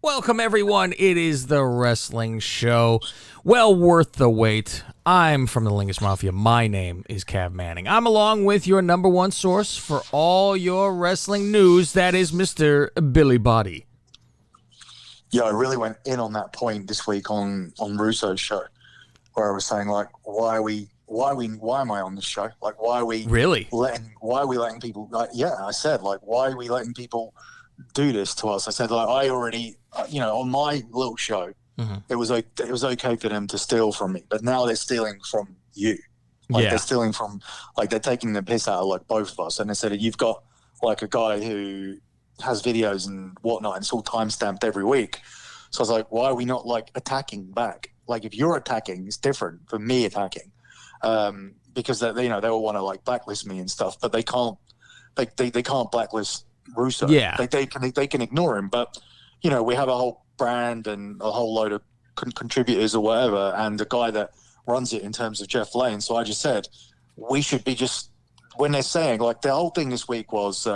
Welcome, everyone. It is the Wrestling Show. Well worth the wait. I'm from the Lingus Mafia. My name is Cav Manning. I'm along with your number one source for all your wrestling news. That is Mr. Billy Body. Yeah, I really went in on that point this week on Russo's show, where I was saying, like, why am I on this show? Like, why are we letting people? Like, yeah, I said, like, why are we letting people do this to us? I said, like, I already, on my little show, it was okay for them to steal from me, but now they're stealing from you. Like, they're stealing from, like, they're taking the piss out of, like, both of us. And they said, you've got, like, a guy who has videos and whatnot, and it's all time-stamped every week. So I was like, why are we not, like, attacking back? Like, if you're attacking, it's different from me attacking. Because, they all want to, like, blacklist me and stuff, but they can't, they can't blacklist Russo. Yeah. They can ignore him, but, we have a whole brand and a whole load of contributors or whatever, and the guy that runs it in terms of Jeff Lane. So I just said, we should be just, when they're saying, like, the whole thing this week was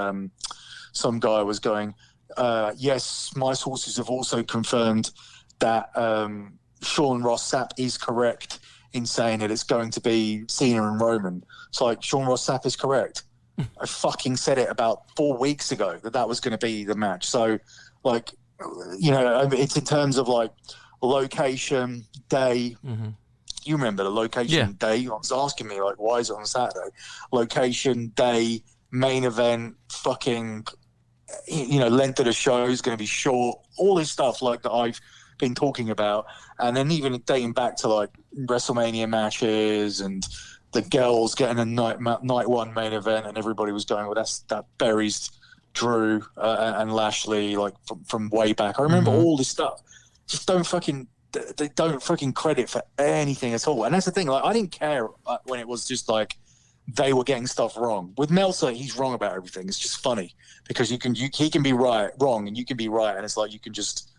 some guy was going, yes, my sources have also confirmed that Sean Ross Sapp is correct in saying that it's going to be Cena and Roman. So, like, Sean Ross Sapp is correct. I fucking said it about 4 weeks ago that was going to be the match. So, like, it's in terms of, like, location, day. Mm-hmm. You remember the location, day? I was asking me, like, why is it on Saturday? Location, day, main event, fucking, length of the show is going to be short. All this stuff, like, that I've been talking about. And then even dating back to, like, WrestleMania matches and the girls getting a night one main event, and everybody was going, well, that buries Drew and Lashley, like, from way back. I remember all this stuff. Just they don't fucking credit for anything at all. And that's the thing. Like, I didn't care when it was just like they were getting stuff wrong. With Meltzer, he's wrong about everything. It's just funny because he can be wrong, and you can be right, and it's like you can just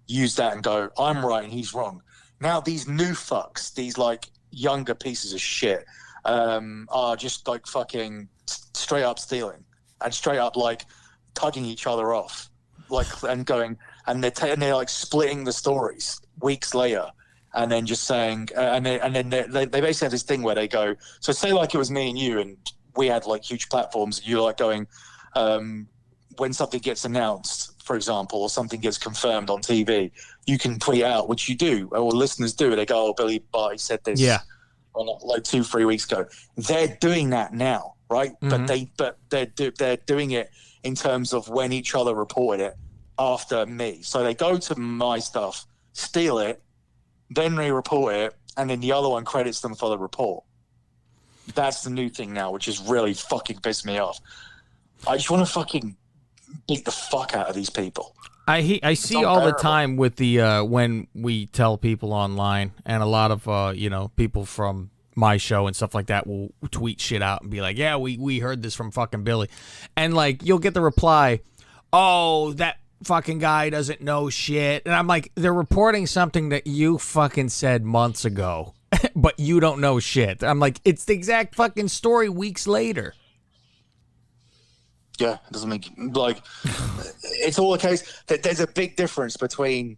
use that and go, I'm right and he's wrong. Now these new fucks, these, like, younger pieces of shit, are just, like, fucking straight up stealing and straight up, like, tugging each other off, like, and going, and they're like splitting the stories weeks later, and then just saying, and then they basically have this thing where they go, so say, like, it was me and you, and we had, like, huge platforms, and you're, like, going, when something gets announced, for example, or something gets confirmed on TV, you can tweet out, which you do, or listeners do. They go, oh, Billy Barty said this, like 2-3 weeks ago. They're doing that now, right? Mm-hmm. But they're doing it in terms of when each other reported it after me. So they go to my stuff, steal it, then they report it, and then the other one credits them for the report. That's the new thing now, which is really fucking pissed me off. I just want to fucking beat the fuck out of these people. I see all the time with the when we tell people online, and a lot of people from my show and stuff like that will tweet shit out and be like, yeah, we heard this from fucking Billy, and, like, you'll get the reply, oh, that fucking guy doesn't know shit, and I'm like, they're reporting something that you fucking said months ago, but you don't know shit. I'm like, it's the exact fucking story weeks later. Yeah, it doesn't make, like, it's all a case that there's a big difference between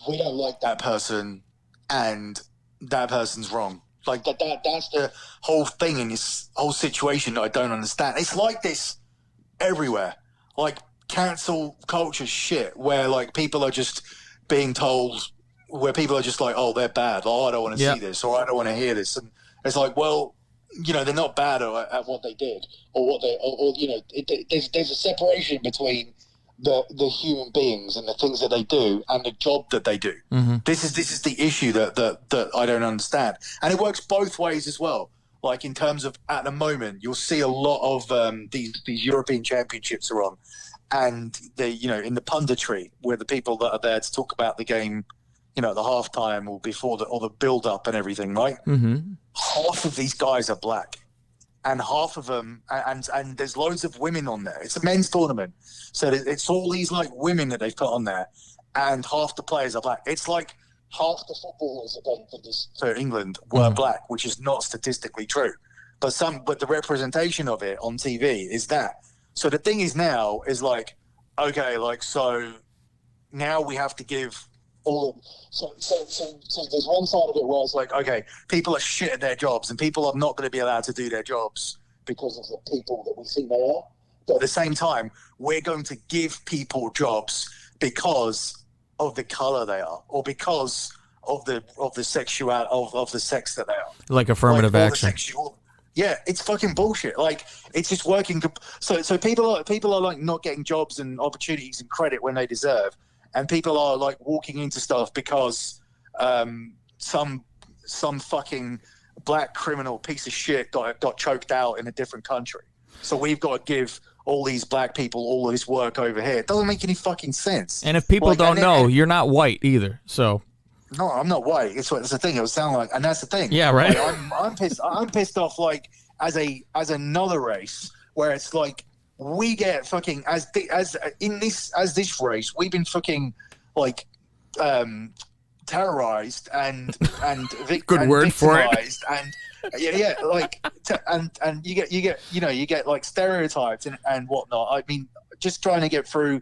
we don't like that person and that person's wrong. Like, that's the whole thing in this whole situation that I don't understand. It's like this everywhere. Like, cancel culture shit where, like, people are just being told, where people are just like, oh, they're bad. Oh, I don't want to see this, or I don't want to hear this. And it's like, well, they're not bad at what they did, or what they, or there's a separation between the human beings and the things that they do and the job that they do. Mm-hmm. This is the issue that I don't understand, and it works both ways as well. Like, in terms of, at the moment, you'll see a lot of these European championships are on, and they, in the punditry, where the people that are there to talk about the game, at the halftime or before the build up and everything, right? Mm-hmm. Half of these guys are black, and half of them, and there's loads of women on there. It's a men's tournament, so it's all these, like, women that they've put on there, and half the players are black. It's like half the footballers again for England were black, which is not statistically true, but the representation of it on TV is that. So the thing is now is, like, okay, like, so now we have to give all. So there's one side of it where it's like, okay, people are shit at their jobs, and people are not going to be allowed to do their jobs because of the people that we think they are. But at the same time, we're going to give people jobs because of the color they are, or because of the sexuality of the sex that they are. Like affirmative action. Yeah, it's fucking bullshit. Like, it's just working. So people are like not getting jobs and opportunities and credit when they deserve, and people are like walking into stuff because some fucking black criminal piece of shit got choked out in a different country. So we've got to give all these black people all this work over here. It doesn't make any fucking sense. And if people don't know, you're not white either. So no, I'm not white. It's the thing. It would sound like, and that's the thing. Yeah, right. Like, I'm pissed. I'm pissed off. Like as another race where it's like we get fucking as this race we've been fucking like terrorized and good word for it. And yeah, like and you get like stereotypes and whatnot. I mean, just trying to get through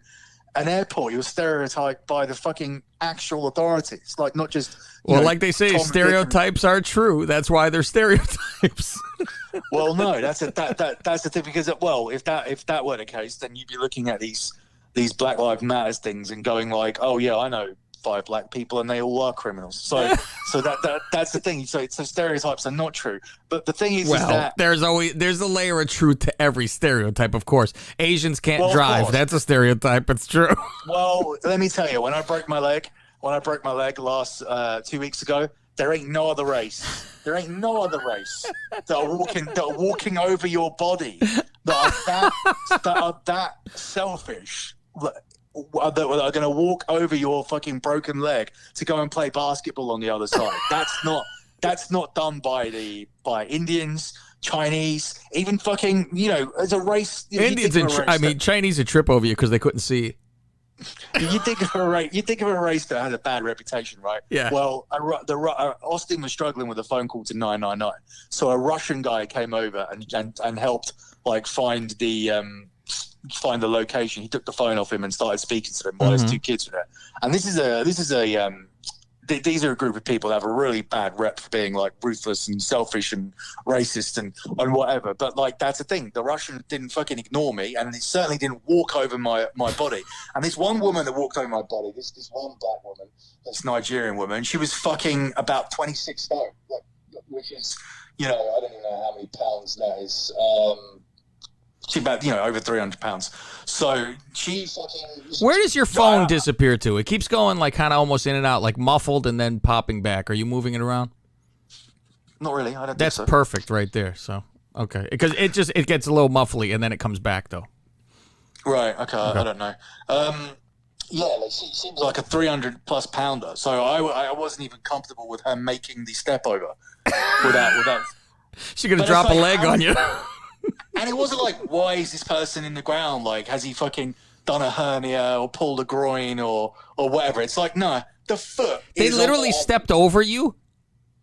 an airport, you're stereotyped by the fucking actual authorities, like not just. Well, like they say, stereotypes are true. That's why they're stereotypes. Well, no, that's the thing, because if that were the case, then you'd be looking at these Black Lives Matter things and going like, oh yeah, I know 5 black people and they all are criminals. So that's the thing. So stereotypes are not true. But the thing is that there's a layer of truth to every stereotype. Of course, Asians can't drive. That's a stereotype. It's true. Well, let me tell you, when I broke my leg last 2 weeks ago, there ain't no other race. There ain't no other race that are walking over your body that are that selfish. That are going to walk over your fucking broken leg to go and play basketball on the other side. That's not done by Indians, Chinese, even fucking, as a race. Indians Chinese would trip over you because they couldn't see you. You think of a race that has a bad reputation, right? Yeah. Well, Austin was struggling with a phone call to 999, so a Russian guy came over and helped like find the location. He took the phone off him and started speaking to them while his 2 kids were there. And these are a group of people that have a really bad rep for being like ruthless and selfish and racist and whatever. But like, that's the thing. The Russian didn't fucking ignore me, and it certainly didn't walk over my body. And this one woman that walked over my body, this one black woman, this Nigerian woman, she was fucking about 26 stone, which is, I don't even know how many pounds that is. She's about, over 300 pounds. So she fucking... Where does your phone disappear to? It keeps going like kind of almost in and out, like muffled and then popping back. Are you moving it around? Not really. I don't That's think so. Perfect right there. So, okay. Because it gets a little muffly and then it comes back though. Right. Okay. I don't know. Yeah, like she seems like a 300 plus pounder. So I wasn't even comfortable with her making the step over without... She's going to drop a leg on you. And it wasn't like, why is this person in the ground? Like, has he fucking done a hernia or pulled a groin or whatever? It's like, no, the foot. They literally stepped over you?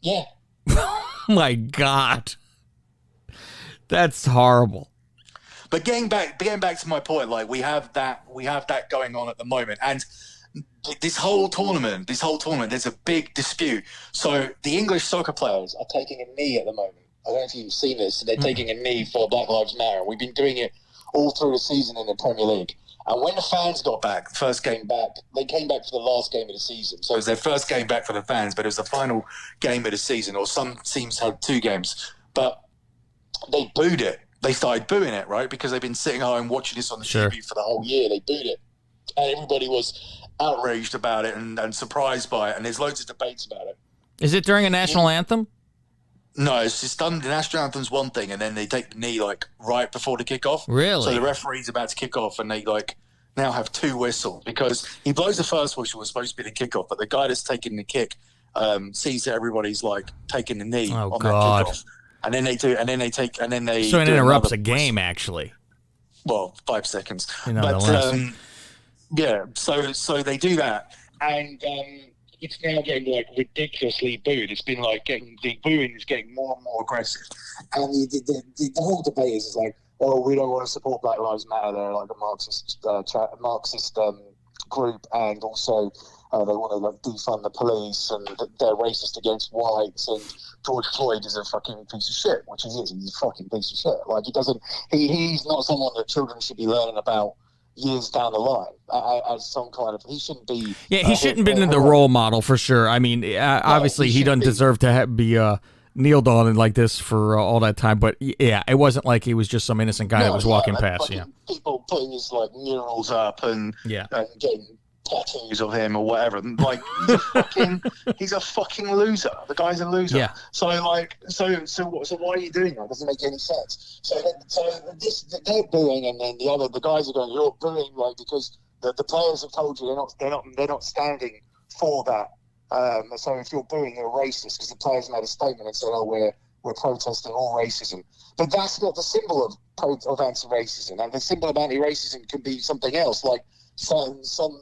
Yeah. Oh my God. That's horrible. But getting back to my point, like we have that going on at the moment. And this whole tournament, there's a big dispute. So the English soccer players are taking a knee at the moment. I don't know if you've seen this. They're taking a knee for Black Lives Matter. We've been doing it all through the season in the Premier League. And when the fans got back, first game back, they came back for the last game of the season. So it was their first game back for the fans, but it was the final game of the season, or some teams had 2 games. But they booed it. They started booing it, right? Because they've been sitting home watching this on the TV for the whole year. They booed it. And everybody was outraged about it and surprised by it. And there's loads of debates about it. Is it during a national anthem? No, it's just done. The national anthem's one thing, and then they take the knee like right before the kickoff. Really? So the referee's about to kick off, and they like now have 2 whistles because he blows the first whistle was supposed to be the kickoff, but the guy that's taking the kick sees that everybody's like taking the knee on that kickoff, and then they do, and then they take, and then they. So it interrupts a game, actually. Well, 5 seconds, but yeah. So they do that, and. It's now getting like ridiculously booed. It's been like the booing is getting more and more aggressive, and the whole debate is like, oh, we don't want to support Black Lives Matter. They're like a Marxist group, and also they want to like defund the police, and they're racist against whites, and George Floyd is a fucking piece of shit, which he is. He's a fucking piece of shit. Like he's not someone that children should be learning about years down the line as some kind of. He shouldn't be. Yeah, he shouldn't be the role model for sure. I mean, obviously he doesn't deserve to be kneeled on like this for all that time. But yeah, it wasn't like he was just some innocent guy that was walking past. Yeah, people putting his like murals up and getting tattoos of him or whatever. Like he's a fucking loser. The guy's a loser. Yeah. So why are you doing that? It doesn't make any sense. So they're booing, and then the guys are going, you're booing like because the players have told you they're not standing for that. So if you're booing, you're racist because the players made a statement and said, we're protesting all racism. But that's not the symbol of anti-racism. And the symbol of anti-racism can be something else, like some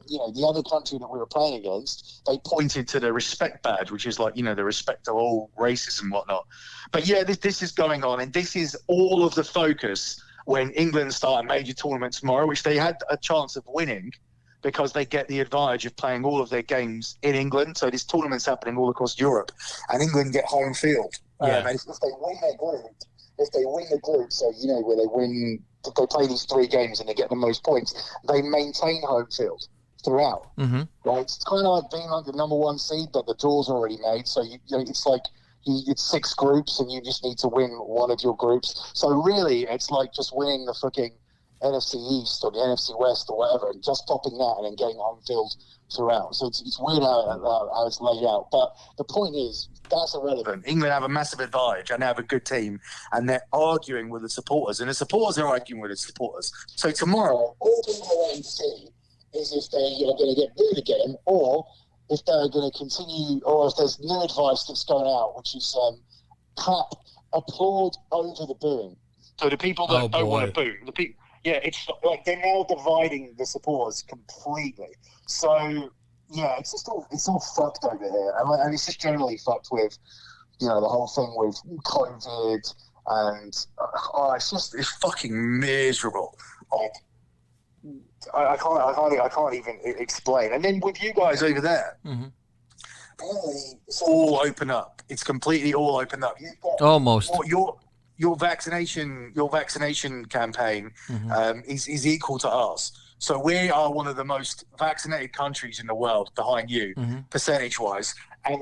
the other country that we were playing against, they pointed to the respect badge, which is like, the respect of all races and whatnot. But yeah, this is going on, and this is all of the focus when England start a major tournament tomorrow, which they had a chance of winning because they get the advantage of playing all of their games in England. So this tournament's happening all across Europe, and England get home field. Yeah. And if they win the group, so where they play these 3 games and they get the most points, they maintain home field throughout. Mm-hmm. Right? It's kind of like being like the number 1 seed, but the draw's already made. So it's like it's 6 groups, and you just need to win one of your groups. So really, it's like just winning the fucking NFC East or the NFC West or whatever, and just popping that and then getting home field throughout. So it's weird how it's laid out. But the point is, that's irrelevant. England have a massive advantage, and they have a good team, and they're arguing with the supporters, and the supporters are arguing with the supporters. So tomorrow, all people are waiting to see is if they are going to get booed again, or if they're going to continue, or if there's new advice that's going out, which is applaud over the booing. So the people that don't want to boo, it's like they're now dividing the supporters completely. So yeah, it's all fucked over here, and it's just generally fucked with, the whole thing with COVID, and it's fucking miserable. Like I can't even explain. And then with you guys over there, apparently it's all open up. It's completely all open up. You've got almost your vaccination campaign is equal to ours. So we are one of the most vaccinated countries in the world, behind you, percentage-wise. And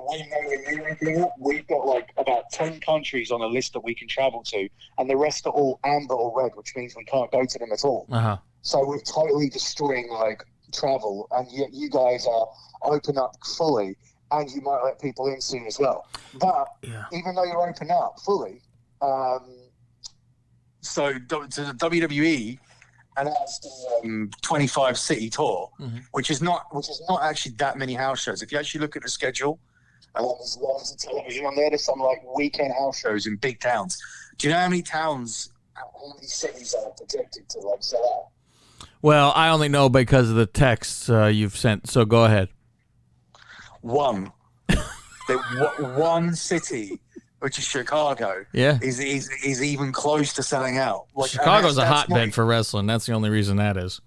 we've got like about 10 countries on a list that we can travel to, and the rest are all amber or red, which means we can't go to them at all. Uh-huh. So we're totally destroying like travel, and yet you guys are open up fully, and you might let people in soon as well. But even though you're open up fully, so to the WWE announced the 25 city tour, which is not actually that many house shows. If you actually look at the schedule, there's lots of television on there. There's some like weekend house shows in big towns. Do you know how many cities are projected to like sell out? Well, I only know because of the texts you've sent. So go ahead. One city, which is Chicago, is even close to selling out. Like, Chicago's a hotbed for wrestling. That's the only reason that is.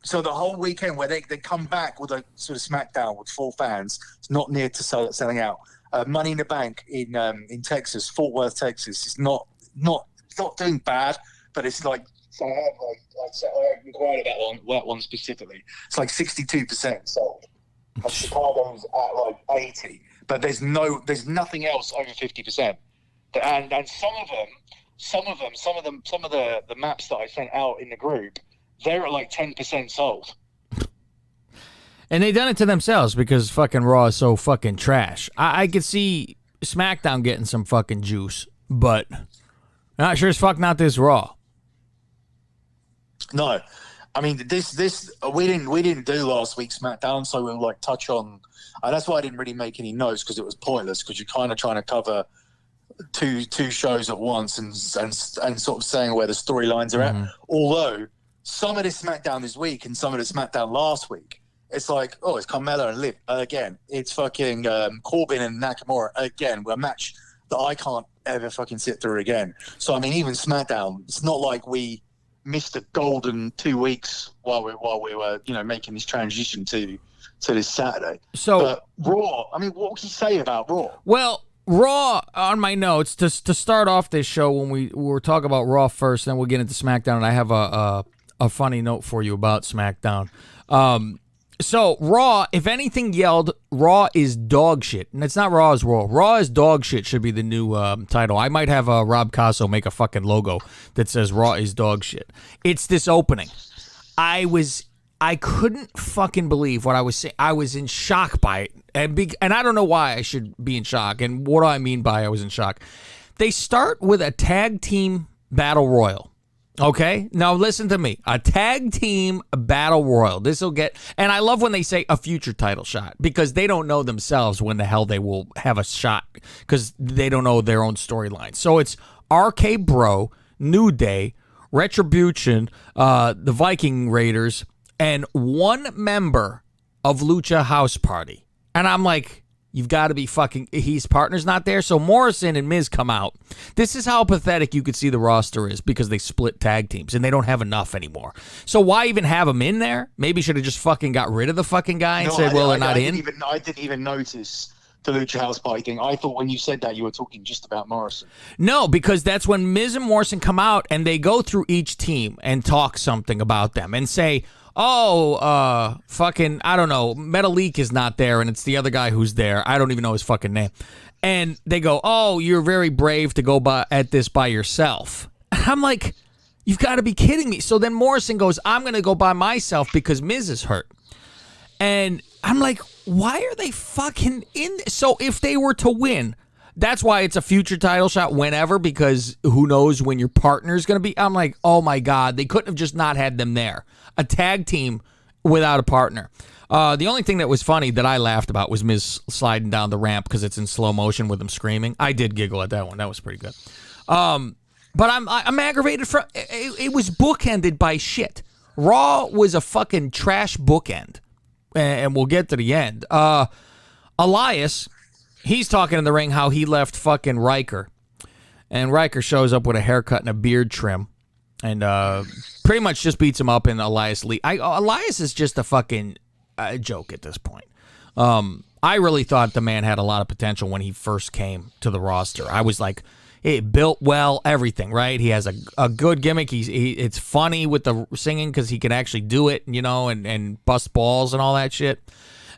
So the whole weekend where they come back with a sort of SmackDown with full fans, it's not near to selling out. Money in the Bank in Texas, Fort Worth, Texas, is not doing bad, but it's like. So I inquired about that one specifically. It's like 62% sold. And Chicago's at like 80%. But there's nothing else over 50%. And some of the maps that I sent out in the group, they're at like 10% sold. And they done it to themselves because fucking Raw is so fucking trash. I could see SmackDown getting some fucking juice, but not sure as fuck not this Raw. No, I mean this we didn't do last week's SmackDown, so we'll like touch on, and that's why I didn't really make any notes because it was pointless because you're kind of trying to cover two shows at once and sort of saying where the storylines are at. Although some of this SmackDown this week and some of the SmackDown last week, it's like it's Carmella and Liv again. It's fucking Corbin and Nakamura again. A match that I can't ever fucking sit through again. So I mean, even SmackDown, it's not like we missed a golden 2 weeks while we were making this transition to this Saturday. So, but Raw, I mean, what would you say about Raw? Well, Raw, on my notes, to start off this show, when we were talking about Raw first, then we'll get into SmackDown, and I have a funny note for you about SmackDown. So, Raw, if anything yelled, Raw is dog shit. And it's not Raw is Raw. Raw is dog shit should be the new title. I might have Rob Casso make a fucking logo that says Raw is dog shit. It's this opening. I couldn't fucking believe what I was saying. I was in shock by it. And I don't know why I should be in shock. And what do I mean by I was in shock? They start with a tag team battle royal. Okay? Now listen to me. A tag team battle royal. This will get... And I love when they say a future title shot, because they don't know themselves when the hell they will have a shot, because they don't know their own storyline. So it's RK Bro, New Day, Retribution, the Viking Raiders, and one member of Lucha House Party. And I'm like... You've got to be fucking... His partner's not there, so Morrison and Miz come out. This is how pathetic you could see the roster is, because they split tag teams, and they don't have enough anymore. So why even have them in there? Maybe should have just fucking got rid of the fucking guy and said, well, they're not in. I didn't even notice the Lucha House Party thing. I thought when you said that, you were talking just about Morrison. No, because that's when Miz and Morrison come out, and they go through each team and talk something about them and say... fucking, I don't know, Metalik is not there, and it's the other guy who's there. I don't even know his fucking name. And they go, oh, you're very brave to go at this by yourself. I'm like, you've got to be kidding me. So then Morrison goes, I'm going to go by myself because Miz is hurt. And I'm like, why are they fucking in this? So if they were to win, that's why it's a future title shot whenever, because who knows when your partner's going to be. I'm like, oh my God, they couldn't have just not had them there. A tag team without a partner. The only thing that was funny that I laughed about was Miz sliding down the ramp because it's in slow motion with him screaming. I did giggle at that one. That was pretty good. But I'm aggravated for it was bookended by shit. Raw was a fucking trash bookend, and we'll get to the end. Elias, he's talking in the ring how he left fucking Riker, and Riker shows up with a haircut and a beard trim. And pretty much just beats him up, and Elias Elias is just a fucking joke at this point. I really thought the man had a lot of potential when he first came to the roster. I was like, hey, built well, everything, right? He has a good gimmick. It's funny with the singing because he can actually do it, and bust balls and all that shit.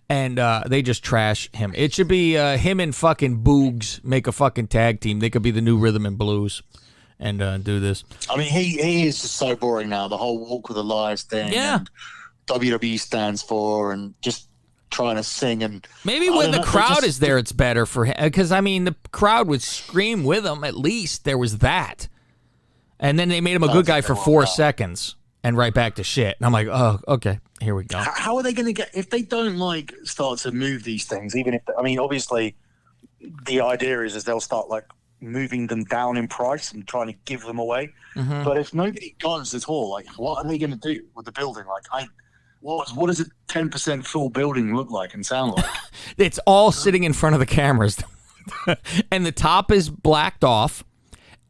And they just trash him. It should be him and fucking Boogs make a fucking tag team. They could be the new Rhythm and Blues. And do this. I mean, he is just so boring now. The whole Walk with Elias thing. Yeah. And WWE stands for, and just trying to sing. And maybe when the crowd is there, it's better for him. Because, I mean, the crowd would scream with him. At least there was that. And then they made him a good guy for 4 seconds and right back to shit. And I'm like, oh, okay, here we go. How are they going to get, if they don't start to move these things, even if, I mean, obviously the idea is they'll start moving them down in price and trying to give them away. Mm-hmm. But if nobody goes at all, what are they going to do with the building? What does a 10% full building look like and sound like? It's all sitting in front of the cameras. And the top is blacked off,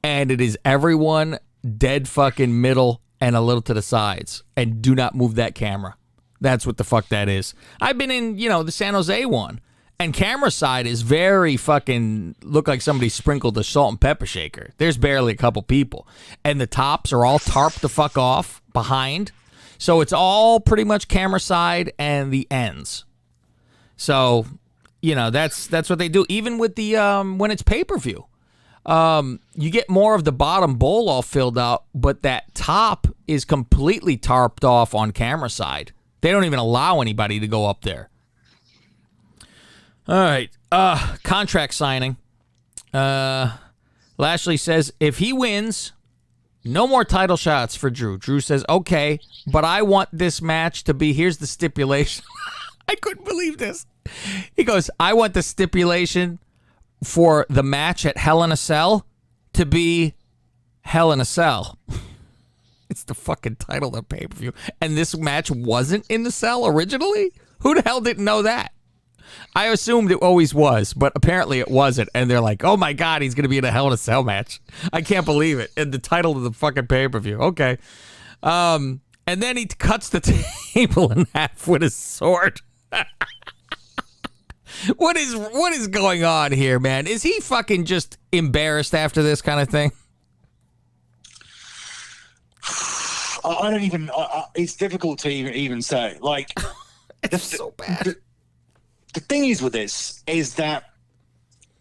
and it is everyone dead fucking middle and a little to the sides. And do not move that camera. That's what the fuck that is. I've been in, the San Jose one. And camera side is very fucking look like somebody sprinkled a salt and pepper shaker. There's barely a couple people. And the tops are all tarped the fuck off behind. So it's all pretty much camera side and the ends. So, that's what they do. Even with the when it's pay-per-view. You get more of the bottom bowl all filled out, but that top is completely tarped off on camera side. They don't even allow anybody to go up there. All right, contract signing. Lashley says if he wins, no more title shots for Drew. Drew says, okay, but I want this match to be, here's the stipulation. I couldn't believe this. He goes, I want the stipulation for the match at Hell in a Cell to be Hell in a Cell. It's the fucking title of the pay-per-view. And this match wasn't in the cell originally? Who the hell didn't know that? I assumed it always was, but apparently it wasn't. And they're like, oh my God, he's going to be in a Hell in a Cell match. I can't believe it. And the title of the fucking pay-per-view. Okay. And then he cuts the table in half with his sword. What is going on here, man? Is he fucking just embarrassed after this kind of thing? I don't even. It's difficult to even say. Like, It's so bad. The thing is with this is that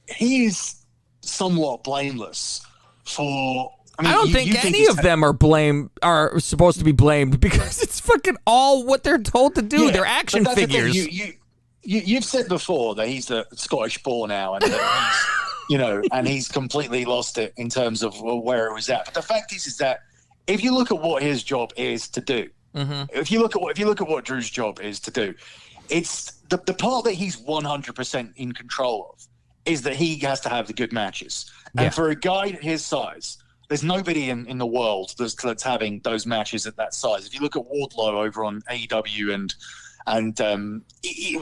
he's somewhat blameless for. I don't think any of them are supposed to be blamed because it's fucking all what they're told to do. They're action figures. You've said before that he's a Scottish boy now, and that he's, and he's completely lost it in terms of where he was at. But the fact is that if you look at what his job is to do, if you look at what Drew's job is to do, it's the part that he's 100% in control of is that he has to have the good matches. And for a guy his size, there's nobody in the world that's having those matches at that size. If you look at Wardlow over on AEW and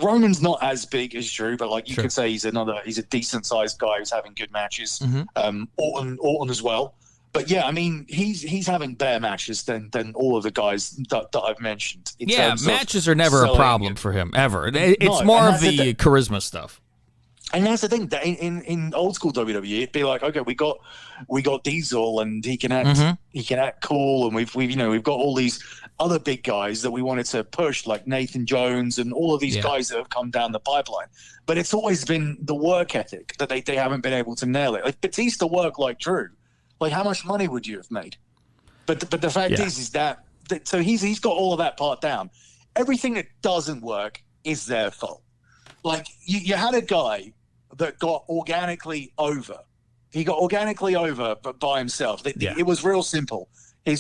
Roman's not as big as Drew, but like you could say he's a decent sized guy who's having good matches. Orton as well. But yeah, I mean, he's having better matches than all of the guys that I've mentioned. Matches are never a problem for him, ever. It's more of the charisma stuff. And that's the thing. That in old school WWE, it'd be like, okay, we got Diesel, and he can act cool, and we've got all these other big guys that we wanted to push, like Nathan Jones and all of these guys that have come down the pipeline. But it's always been the work ethic that they haven't been able to nail it. Like Batista worked like Drew. Like, how much money would you have made? But the fact is that so he's got all of that part down. Everything that doesn't work is their fault. Like, you had a guy that got organically over. He got organically over, but by himself. It was real simple. I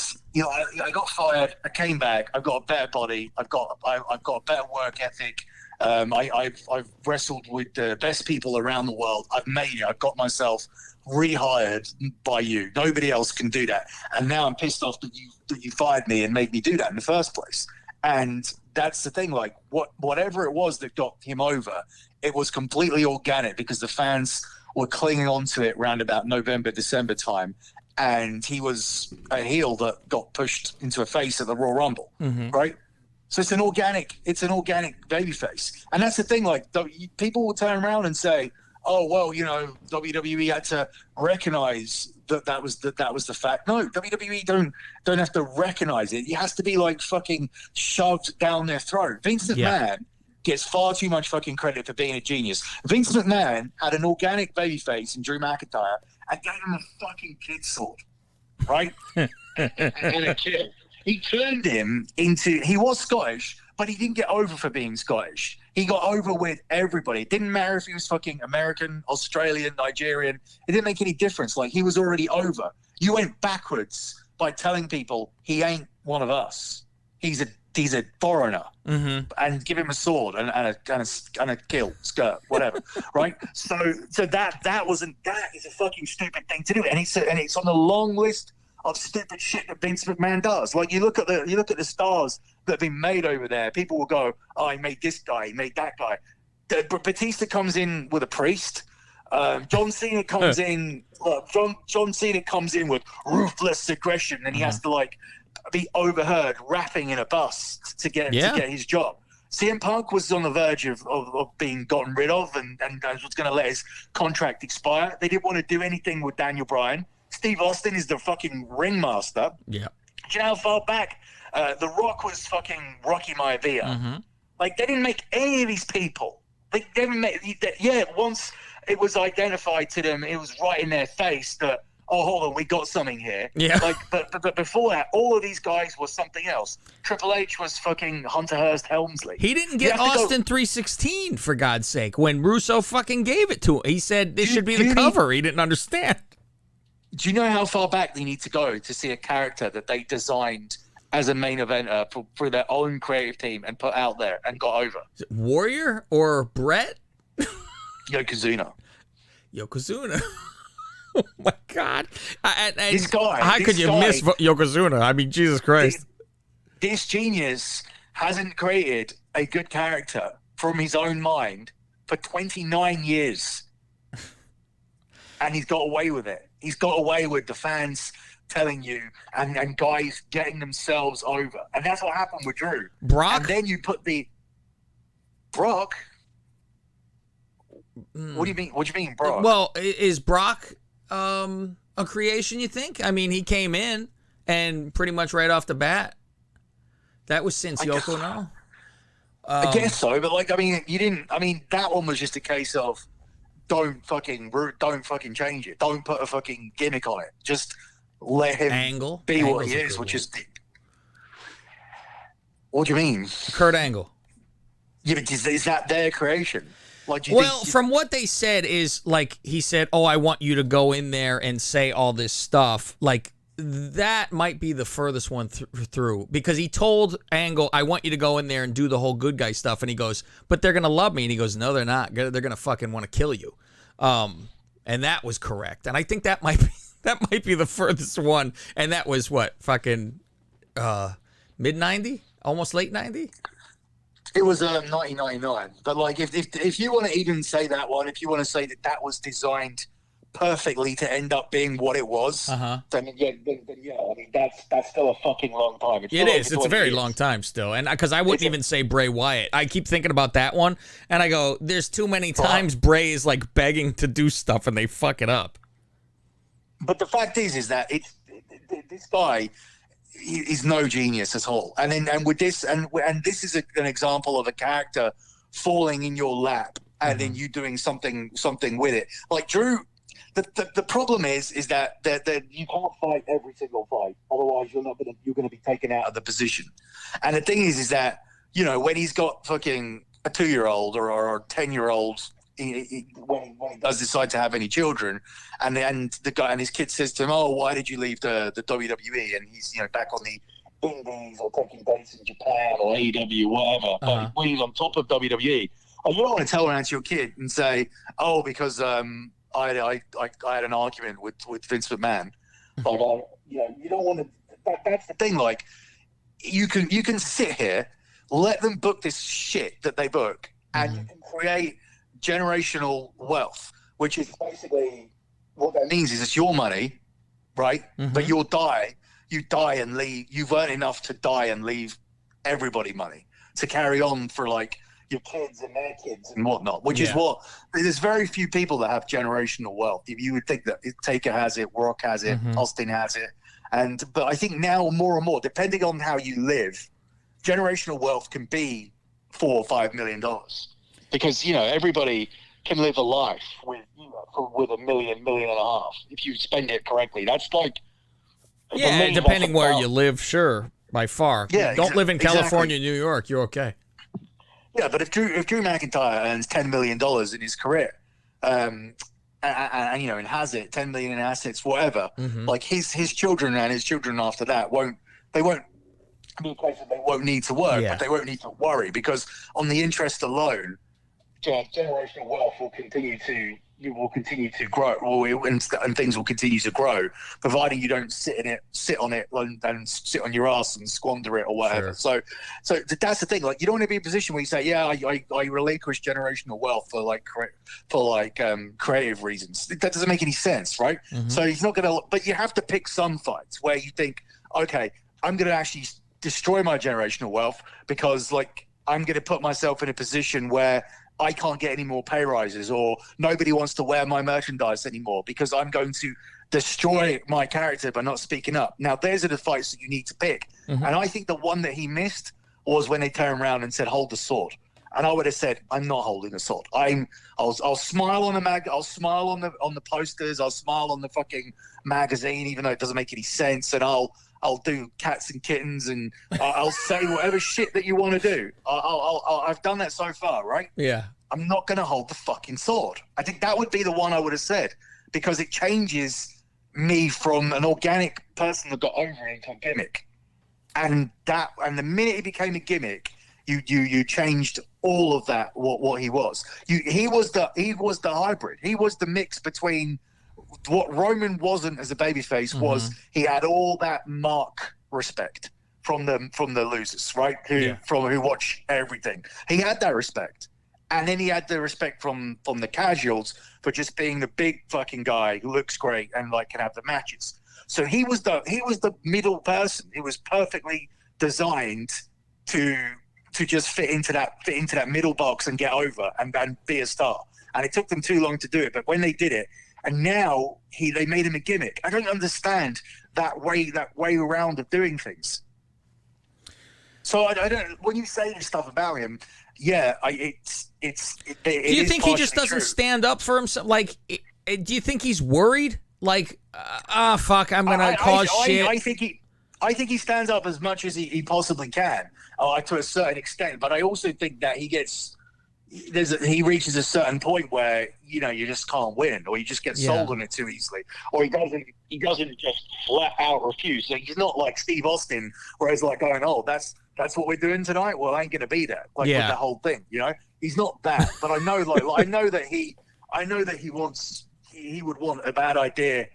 got fired. I came back. I've got a better body. I've got a better work ethic. I've wrestled with the best people around the world. I've made it. I've got myself rehired by you. Nobody else can do that. And now I'm pissed off that you fired me and made me do that in the first place. And that's the thing. Like, whatever it was that got him over, it was completely organic because the fans were clinging on to it around about November, December time. And he was a heel that got pushed into a face at the Royal Rumble, right? So it's an organic babyface. And that's the thing. Like, people will turn around and say, "Oh, well, WWE had to recognize that was the fact." No, WWE don't have to recognize it. It has to be like fucking shoved down their throat. Vince McMahon gets far too much fucking credit for being a genius. Vince McMahon had an organic babyface in Drew McIntyre and gave him a fucking kid sword, right? and a kid. He turned him into. He was Scottish, but he didn't get over for being Scottish. He got over with everybody. It didn't matter if he was fucking American, Australian, Nigerian. It didn't make any difference. Like, he was already over. You went backwards by telling people he ain't one of us. He's a foreigner, and give him a sword and a kilt skirt, whatever, right? So that is a fucking stupid thing to do, and it's on the long list of stupid shit that Vince McMahon does. Like, you look at the stars that have been made over there. People will go, "Oh, he made this guy, he made that guy." But Batista comes in with a priest. John Cena comes in. John Cena comes in with ruthless aggression, and he has to like be overheard rapping in a bus to get his job. CM Punk was on the verge of being gotten rid of, and was going to let his contract expire. They didn't want to do anything with Daniel Bryan. Steve Austin is the fucking ringmaster. Yeah. Do you know how far back The Rock was fucking Rocky Maivia? Like, they didn't make any of these people. They didn't make. Once it was identified to them, it was right in their face that, oh, hold on, we got something here. Yeah. Like, but before that, all of these guys were something else. Triple H was fucking Hunter Hearst Helmsley. He didn't get Austin 316, for God's sake, when Russo fucking gave it to him. He said this should be the cover. He didn't understand. Do you know how far back they need to go to see a character that they designed as a main eventer for their own creative team and put out there and got over? Is it Warrior or Brett? Yokozuna. Oh my God! This guy. How could you miss Yokozuna? I mean, Jesus Christ! This genius hasn't created a good character from his own mind for 29 years, and he's got away with it. He's got away with the fans telling you, and guys getting themselves over. And that's what happened with Drew. Brock? And then you put the Brock. What do you mean? What do you mean, Brock? Well, is Brock a creation, you think? I mean, he came in and pretty much right off the bat, that was since Yoko No. I guess so, but like, I mean, you didn't. I mean, that one was just a case of don't fucking change it. Don't put a fucking gimmick on it. Just let him be what he is, which is. What do you mean? Kurt Angle. Yeah, but is that their creation? Like, from what they said is, like, he said, oh, I want you to go in there and say all this stuff. Like, that might be the furthest one through, because he told Angle, I want you to go in there and do the whole good guy stuff. And he goes, but they're going to love me. And he goes, no, they're not. They're going to fucking want to kill you. And that was correct. And I think that might be the furthest one. And that was what, fucking mid 90, almost late 90. It was 1999, but like if you want to even say that one, if you want to say that was designed perfectly to end up being what it was, then yeah, I mean that's still a fucking long time. It is. It's a very long time still, and because I wouldn't even say Bray Wyatt. I keep thinking about that one, and I go, "There's too many times Bray is like begging to do stuff, and they fuck it up." But the fact is that this guy. He's no genius at all, and with this, and this is an example of a character falling in your lap, and then you doing something with it. Like Drew, the problem is that you can't fight every single fight, otherwise you're gonna be taken out of the position. And the thing is that when he's got fucking a 2-year-old or a 10-year-old. When he does decide to have any children, and the guy and his kid says to him, "Oh, why did you leave the WWE?" And he's back on the Indies or taking dates in Japan or AEW, whatever. But when he's on top of WWE, you don't want to tell around to your kid and say, "Oh, because I had an argument with Vince McMahon." Like, you don't want to. That's the thing. Like, you can sit here, let them book this shit that they book, and you can create generational wealth, which is basically what that means is it's your money, right? But you die and leave. You've earned enough to die and leave everybody money to carry on for like your kids and their kids and whatnot, which is what there's very few people that have generational wealth. You would think that Taker has it, Rock has it, Austin has it, but I think now more and more, depending on how you live, generational wealth can be $4 or $5 million. Because everybody can live a life with $1 million, $1.5 million if you spend it correctly. That's like depending where you live, sure, by far. Yeah, don't live in California, New York. You're okay. Yeah, but if Drew McIntyre earns $10 million in his career, and has it $10 million in assets, whatever, like his children and his children after that won't be a place that they won't need to work, but they won't need to worry, because on the interest alone. Generational wealth will continue to grow, and things will continue to grow, providing you don't sit on it and sit on your ass and squander it or whatever. Sure. So that's the thing. Like, you don't want to be in a position where you say, I relinquish generational wealth for creative reasons. That doesn't make any sense, right? So he's not gonna. But you have to pick some fights where you think, okay, I'm gonna actually destroy my generational wealth because I'm gonna put myself in a position where I can't get any more pay rises, or nobody wants to wear my merchandise anymore because I'm going to destroy my character by not speaking up. Now, those are the fights that you need to pick. And I think the one that he missed was when they turned around and said, "Hold the sword." And I would have said, "I'm not holding the sword. I'll smile on the I'll smile on the posters. I'll smile on the fucking magazine, even though it doesn't make any sense. And I'll do cats and kittens, and I'll say whatever shit that you want to do. I've done that so far, right? Yeah. I'm not going to hold the fucking sword." I think that would be the one I would have said, because it changes me from an organic person that got over into a gimmick. And the minute he became a gimmick, you changed all of that. What he was, he was the hybrid. He was the mix between. What Roman wasn't as a babyface was he had all that mark respect from the losers, right? Who watch everything. He had that respect, and then he had the respect from the casuals for just being the big fucking guy who looks great and can have the matches. So he was the middle person. He was perfectly designed to just fit into that middle box and get over and be a star. And it took them too long to do it. But when they did it, and now they made him a gimmick. I don't understand that way around of doing things. So I don't. When you say this stuff about him, yeah, do you think he just doesn't stand up for himself? Like, do you think he's worried? Like, fuck, I'm gonna cause shit. I think he stands up as much as he possibly can, to a certain extent. But I also think that he reaches a certain point where you just can't win, or you just get sold on it too easily, or he doesn't just flat out refuse. So he's not like Steve Austin, where he's like going, "Oh, that's what we're doing tonight. Well, I ain't gonna be there." Like with the whole thing, he's not that. But I know, I know that he would want a bad idea,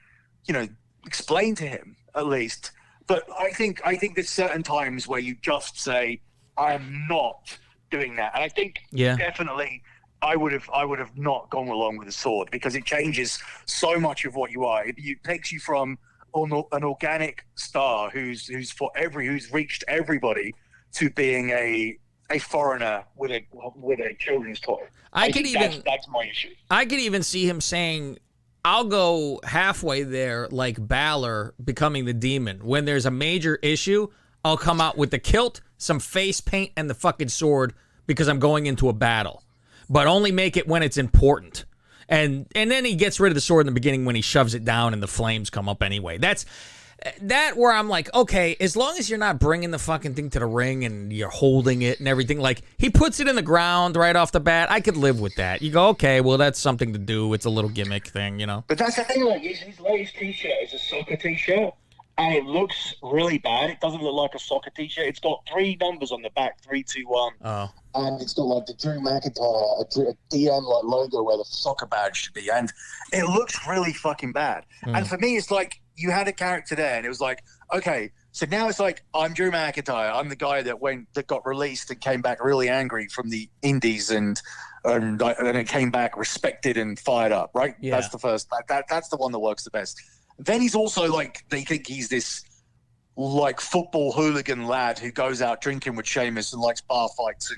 explained to him at least. But I think there's certain times where you just say, "I am not doing that," and I think definitely I would have not gone along with the sword, because it changes so much of what you are. It takes you from an organic star who's reached everybody to being a foreigner with a children's toy. That's my issue. I could even see him saying, I'll go halfway there, like Balor becoming the Demon. When there's a major issue, I'll come out with the kilt, some face paint, and the fucking sword, because I'm going into a battle. But only make it when it's important. And then he gets rid of the sword in the beginning when he shoves it down and the flames come up anyway. That's where I'm like, okay, as long as you're not bringing the fucking thing to the ring and you're holding it and everything, like, he puts it in the ground right off the bat, I could live with that. You go, okay, well, that's something to do. It's a little gimmick thing, But that's the thing, like, his latest t-shirt is a soccer t-shirt, and it looks really bad. It doesn't look like a soccer t-shirt. It's got 3 numbers on the back, 3, 2, 1. Oh. And it's got like the Drew McIntyre, a DM like logo where the soccer badge should be, and it looks really fucking bad. And for me, it's like you had a character there, and it was like, okay, so now it's like, I'm Drew McIntyre. I'm the guy that got released and came back really angry from the Indies, and it came back respected and fired up. Right? Yeah. That's the first. That's the one that works the best. Then he's also like, they think he's this like football hooligan lad who goes out drinking with Sheamus and likes bar fights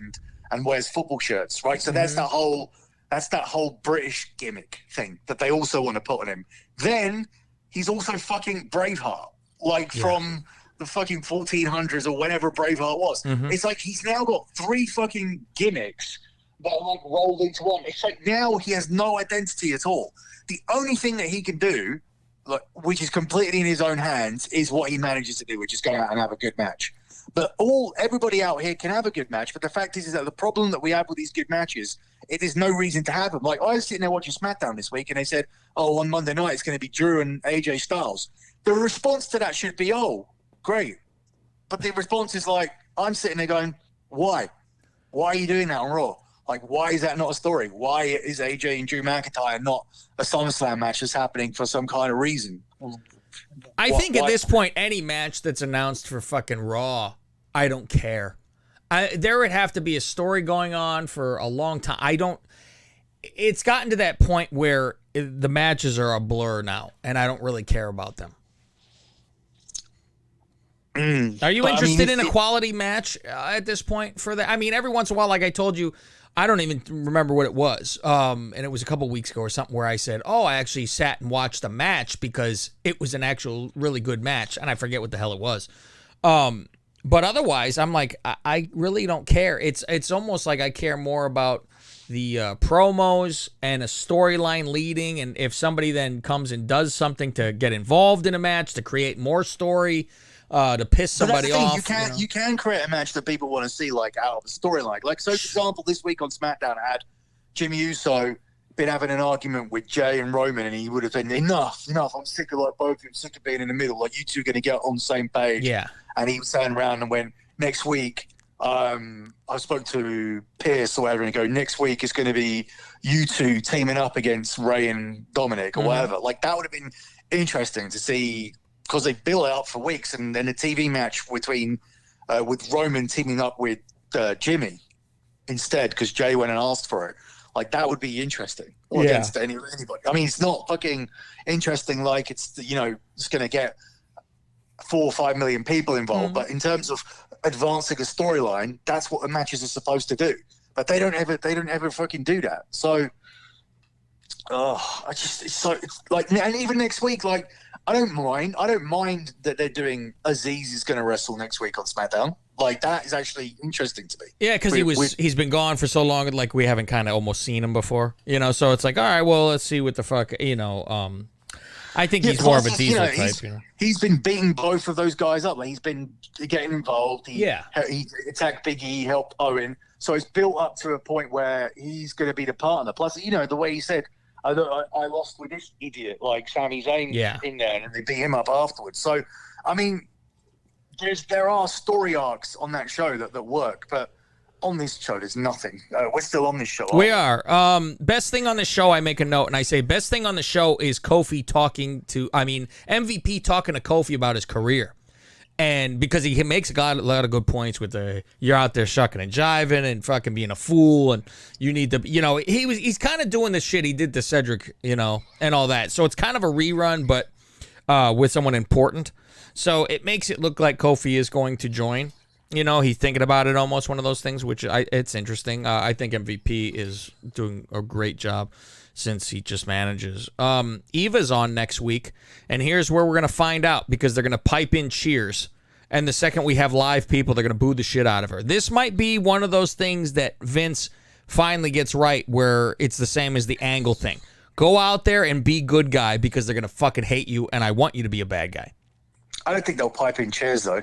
and wears football shirts, right? So that's that whole British gimmick thing that they also want to put on him. Then he's also fucking Braveheart, from the fucking 1400s or whenever Braveheart was. It's like he's now got 3 fucking gimmicks that are like rolled into one. It's like now he has no identity at all. The only thing that he can do, which is completely in his own hands, is what he manages to do, which is go out and have a good match. But everybody out here can have a good match, but the fact is that the problem that we have with these good matches, it is no reason to have them. Like, I was sitting there watching SmackDown this week, and they said, on Monday night it's going to be Drew and AJ Styles. The response to that should be, oh, great. But the response is like, I'm sitting there going, why? Why are you doing that on Raw? Like, why is that not a story? Why is AJ and Drew McIntyre not a SummerSlam match that's happening for some kind of reason? I think at this point, any match that's announced for fucking Raw, I don't care. There would have to be a story going on for a long time. It's gotten to that point where the matches are a blur now, and I don't really care about them. Are you interested in a quality match at this point for that? I mean, every once in a while, like I told you, I don't even remember what it was. And it was a couple weeks ago or something where I said, I actually sat and watched a match because it was an actual really good match. And I forget what the hell it was. But otherwise, I'm like, I really don't care. It's almost like I care more about the promos and a storyline leading. And if somebody then comes and does something to get involved in a match, to create more story, to piss somebody off. You can create a match that people want to see, like, out of the storyline. Like, so for example, this week on SmackDown, I had Jimmy Uso been having an argument with Jay and Roman, and he would have been, enough. I'm sick of both of you, sick of being in the middle. Like, you two are going to get on the same page. Yeah. And he turned around and went, next week, I spoke to Pierce or whatever, and go, next week is going to be you two teaming up against Ray and Dominic or whatever. Like, that would have been interesting to see, because they built it up for weeks, and then a TV match between with Roman teaming up with Jimmy instead, because Jay went and asked for it. Like that would be interesting Yeah. against anybody. I mean, it's not fucking interesting like it's it's going to get 4 or 5 million people involved, but in terms of advancing a storyline, that's what the matches are supposed to do. But they don't ever fucking do that. So, it's like, and even next week, like I don't mind that they're doing Aziz is going to wrestle next week on SmackDown. Like that is actually interesting to me. Yeah, because he's been gone for so long, like we haven't kind of almost seen him before, So it's like, all right, well, let's see what the fuck, I think he's more of a Diesel type. He's been beating both of those guys up. Like he's been getting involved. He attacked Big E, helped Owen. So it's built up to a point where he's going to be the partner. Plus, the way he said, I lost with this idiot, like Sami Zayn in there, and they beat him up afterwards. So, I mean, there are story arcs on that show that work, but on this show, there's nothing. We're still on this show. We are. Best thing on the show, I make a note, and I say best thing on the show is MVP talking to Kofi about his career. And because he makes a lot of good points with you're out there shucking and jiving and fucking being a fool, and you need to, he's kind of doing the shit he did to Cedric, and all that. So it's kind of a rerun, but with someone important. So it makes it look like Kofi is going to join. He's thinking about it, almost one of those things, which it's interesting. I think MVP is doing a great job since he just manages. Eva's on next week, and here's where we're going to find out, because they're going to pipe in cheers. And the second we have live people, they're going to boo the shit out of her. This might be one of those things that Vince finally gets right, where it's the same as the Angle thing. Go out there and be good guy, because they're going to fucking hate you, and I want you to be a bad guy. I don't think they'll pipe in cheers, though.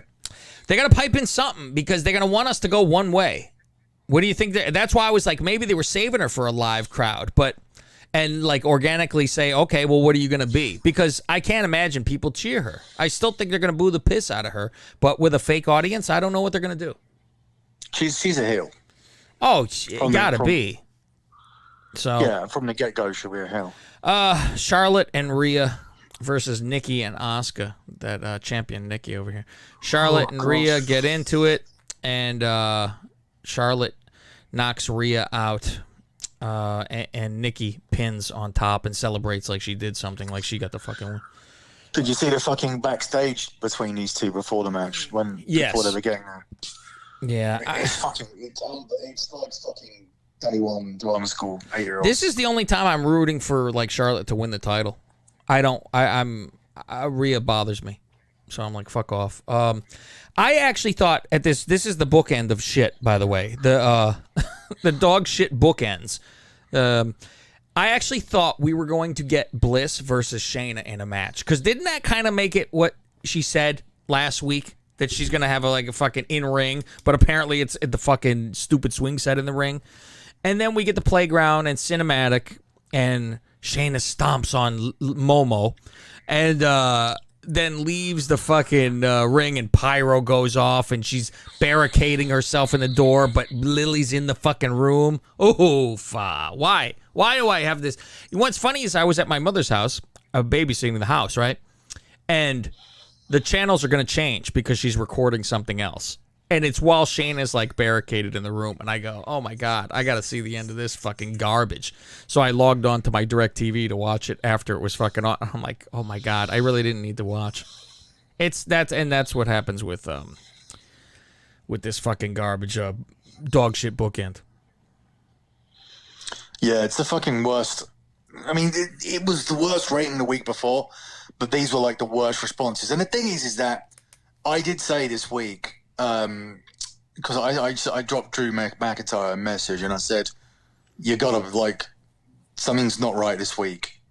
They got to pipe in something, because they're going to want us to go one way. What do you think? That's why I was like, maybe they were saving her for a live crowd, and like organically say, okay, well, what are you going to be? Because I can't imagine people cheer her. I still think they're going to boo the piss out of her, but with a fake audience, I don't know what they're going to do. She's a heel. Oh, gotta be. So yeah, from the get-go, she'll be a heel. Charlotte and Rhea versus Nikki and Asuka. That champion Nikki over here. Charlotte and Rhea get into it, and Charlotte knocks Rhea out. And Nikki pins on top and celebrates like she did something, like she got the fucking win. Did you see the fucking backstage between these two before the match? Before they were getting there? Yeah. It's like fucking day one drama school 8-year-olds. This is the only time I'm rooting for like Charlotte to win the title. Rhea bothers me. So I'm like, fuck off. I actually thought this is the bookend of shit, by the way. The dog shit bookends. I actually thought we were going to get Bliss versus Shayna in a match. Because didn't that kind of make it what she said last week? That she's going to have a fucking in-ring, but apparently it's at the fucking stupid swing set in the ring. And then we get the playground and cinematic, and Shayna stomps on Momo. And then leaves the fucking ring, and pyro goes off, and she's barricading herself in the door, but Lily's in the fucking room. Why? Why do I have this? What's funny is I was at my mother's house, babysitting the house, right? And the channels are going to change because she's recording something else. And it's while Shayna's like barricaded in the room. And I go, oh my God, I got to see the end of this fucking garbage. So I logged on to my DirecTV to watch it after it was fucking on. I'm like, oh my God, I really didn't need to watch. That's what happens with this fucking garbage dog shit bookend. Yeah, it's the fucking worst. I mean, it was the worst rating the week before, but these were like the worst responses. And the thing is that I did say this week, because I dropped Drew McIntyre a message and I said, you gotta, like, something's not right this week.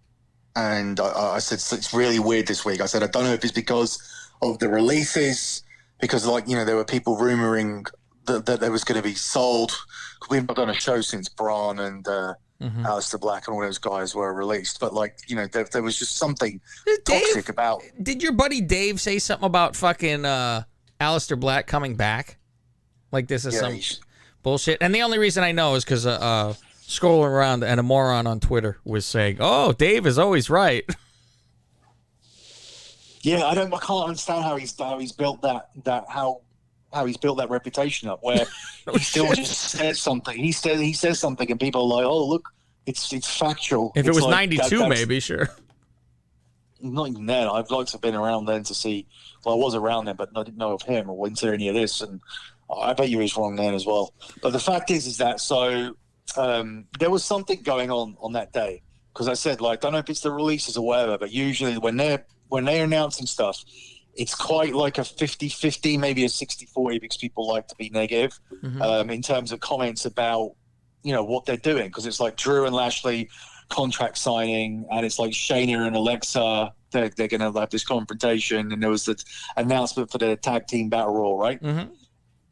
And I said, it's really weird this week. I said, I don't know if it's because of the releases, because, like, there were people rumoring that there was going to be sold. We've not done a show since Braun and Aleister Black and all those guys were released. But, like, there was just something toxic about. Did your buddy Dave say something about fucking Aleister Black coming back? Like this is some bullshit. And the only reason I know is because scrolling around and a moron on Twitter was saying, "Oh, Dave is always right." Yeah, I can't understand how he's built that how how he's built that reputation up, where he still just says something. He says something, and people are like, "Oh, look, it's factual." If it's it was like, 92, maybe, sure. Not even then. I'd like to have been around then to see. Well, I was around then, but I didn't know of him or into any of this, and I bet you he's wrong then as well. But the fact is that there was something going on that day, because I said, like, I don't know if it's the releases or whatever, but usually when they're announcing stuff, it's quite like a 50-50, maybe a 60-40, because people like to be negative in terms of comments about, what they're doing, because it's like Drew and Lashley contract signing, and it's like Shayna and Alexa, they're going to have this confrontation, and there was the announcement for the tag team battle royal, right?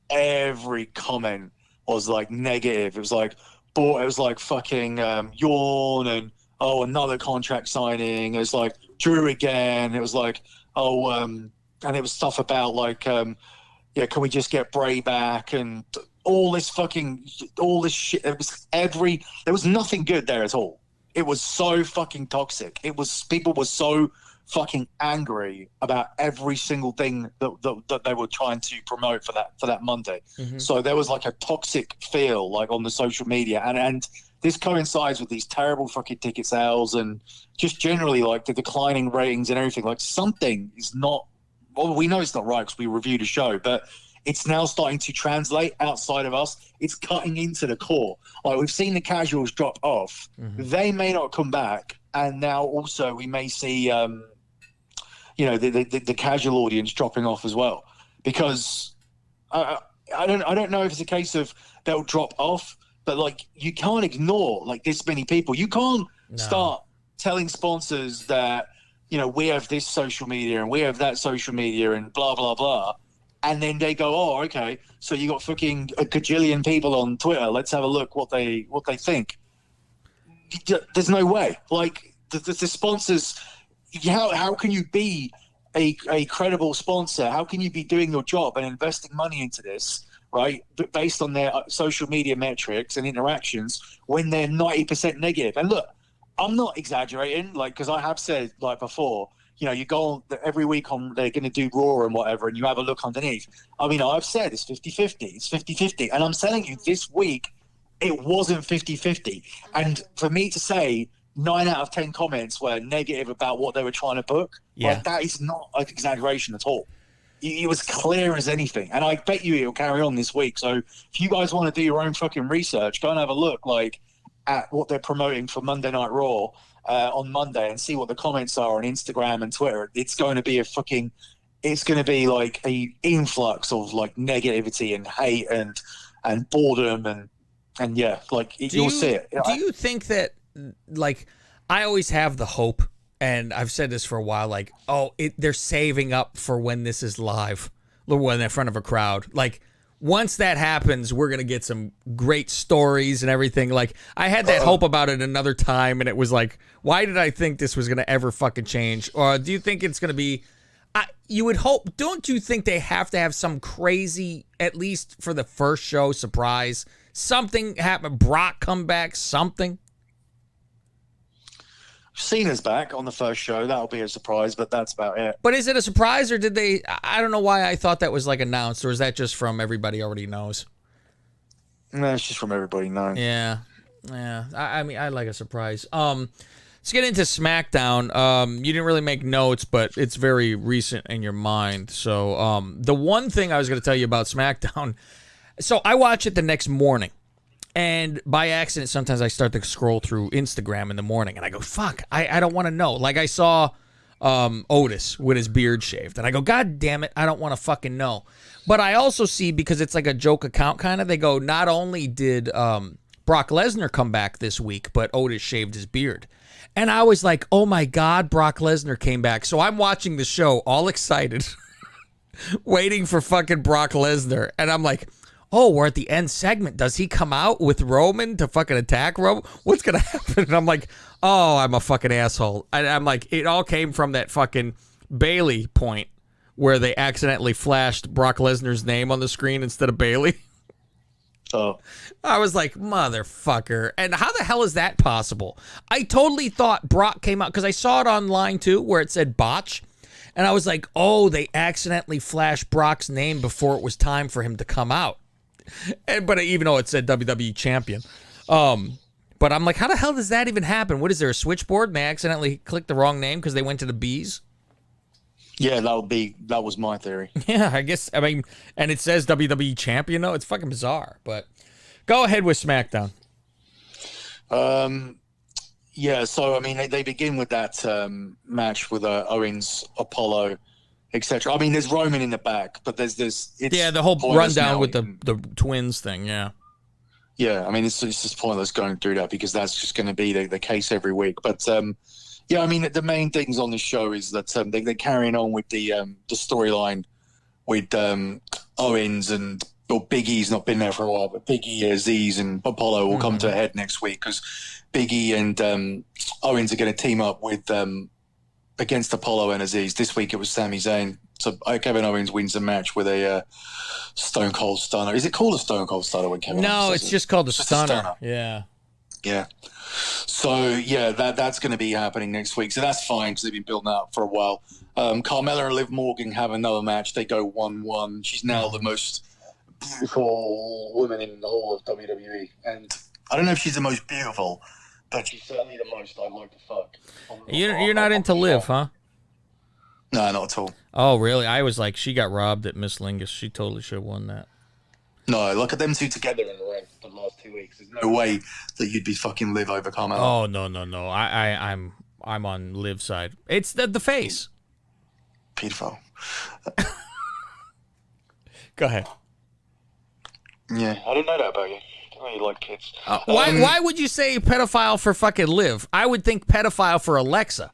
Every comment was like negative. It was like fucking yawn, and another contract signing. It was like Drew again. It was like and it was stuff about like can we just get Bray back, and all this shit. There was nothing good there at all. It was so fucking toxic. People were so fucking angry about every single thing that they were trying to promote for that Monday. So there was like a toxic feel like on the social media, and this coincides with these terrible fucking ticket sales and just generally like the declining ratings and everything. Like something is not. Well, we know it's not right because we reviewed a show, but it's now starting to translate outside of us. It's cutting into the core. Like we've seen the casuals drop off. They may not come back. And now also we may see, the casual audience dropping off as well, because I don't know if it's a case of they'll drop off, but like you can't ignore like this many people. You can't start telling sponsors that, we have this social media and we have that social media and blah, blah, blah. And then they go, oh, okay, so you got fucking a gajillion people on Twitter. Let's have a look what they think. There's no way. Like the sponsors, how can you be a credible sponsor? How can you be doing your job and investing money into this, right? But based on their social media metrics and interactions when they're 90% negative. And look, I'm not exaggerating, like, because I have said like before, you go on every week on they're going to do Raw and whatever, and you have a look underneath. I mean, I've said it's 50-50. It's 50-50. And I'm telling you, this week, it wasn't 50-50. And for me to say 9 out of 10 comments were negative about what they were trying to book, like that is not an exaggeration at all. It was clear as anything. And I bet you it'll carry on this week. So if you guys want to do your own fucking research, go and have a look like at what they're promoting for Monday Night Raw on Monday and see what the comments are on Instagram and Twitter. It's going to be like a influx of like negativity and hate and boredom and you'll see it. Do you think that, like, I always have the hope, and I've said this for a while, like, they're saving up for when this is live, when they're in front of a crowd. Like, once that happens, we're going to get some great stories and everything. Like, I had that hope about it another time, and it was like, why did I think this was going to ever fucking change? Or do you think it's going to be... you would hope... Don't you think they have to have some crazy, at least for the first show, surprise? Something happen, Brock come back, something? Cena's back on the first show. That'll be a surprise, but that's about it. But is it a surprise, or did they... I don't know why I thought that was like announced, or is that just from everybody already knows? No, it's just from everybody knowing. Yeah. I mean, I like a surprise. Let's get into SmackDown. You didn't really make notes, but it's very recent in your mind. So the one thing I was going to tell you about SmackDown... So I watch it the next morning. And by accident, sometimes I start to scroll through Instagram in the morning, and I go, fuck, I don't want to know. Like, I saw Otis with his beard shaved, and I go, God damn it, I don't want to fucking know. But I also see, because it's like a joke account kind of, they go, not only did Brock Lesnar come back this week, but Otis shaved his beard. And I was like, oh my God, Brock Lesnar came back. So I'm watching the show all excited, waiting for fucking Brock Lesnar. And I'm like... oh, we're at the end segment. Does he come out with Roman to fucking attack Roman? What's going to happen? And I'm like, oh, I'm a fucking asshole. And I'm like, it all came from that fucking Bailey point where they accidentally flashed Brock Lesnar's name on the screen instead of Bailey. Oh. I was like, motherfucker. And how the hell is that possible? I totally thought Brock came out, because I saw it online too, where it said botch. And I was like, oh, they accidentally flashed Brock's name before it was time for him to come out. But even though it said WWE champion. But I'm like, how the hell does that even happen? What is there, a switchboard and they accidentally clicked the wrong name because they went to the B's? Yeah, that was my theory. Yeah, I mean, and it says WWE champion though. It's fucking bizarre. But go ahead with SmackDown. Yeah, so I mean, they begin with that match with Owens, Apollo, etc. I mean, there's Roman in the back, but there's this. Yeah, the whole rundown with the twins thing. Yeah. Yeah, I mean, it's just pointless going through that because that's just going to be the case every week. But yeah, I mean, the main things on the show is that they're carrying on with the storyline with Owens and Big E's not been there for a while, but Big E, Aziz, and Apollo will come to a head next week because Big E and Owens are going to team up with against Apollo and Aziz. This week it was Sami Zayn. So Kevin Owens wins the match with a Stone Cold Stunner. Is it called a Stone Cold Stunner when Kevin Owens No, it's just called a stunner. Yeah. Yeah. So, yeah, that's going to be happening next week. So that's fine because they've been building up for a while. Carmella and Liv Morgan have another match. They go 1-1. She's now the most beautiful woman in the whole of WWE. And I don't know if she's the most beautiful, but she's certainly the most I'd like to fuck. You're not into Liv, huh? No, not at all. Oh, really? I was like, she got robbed at Miss Lingus. She totally should have won that. No, look at them two together in the ring for the last 2 weeks. There's no way that you'd be fucking Liv over Carmella. Oh, no. I'm on Liv's side. It's the face. Beautiful. Go ahead. Yeah, I didn't know that about you. I know you like kids. Why would you say pedophile for fucking Liv? I would think pedophile for Alexa.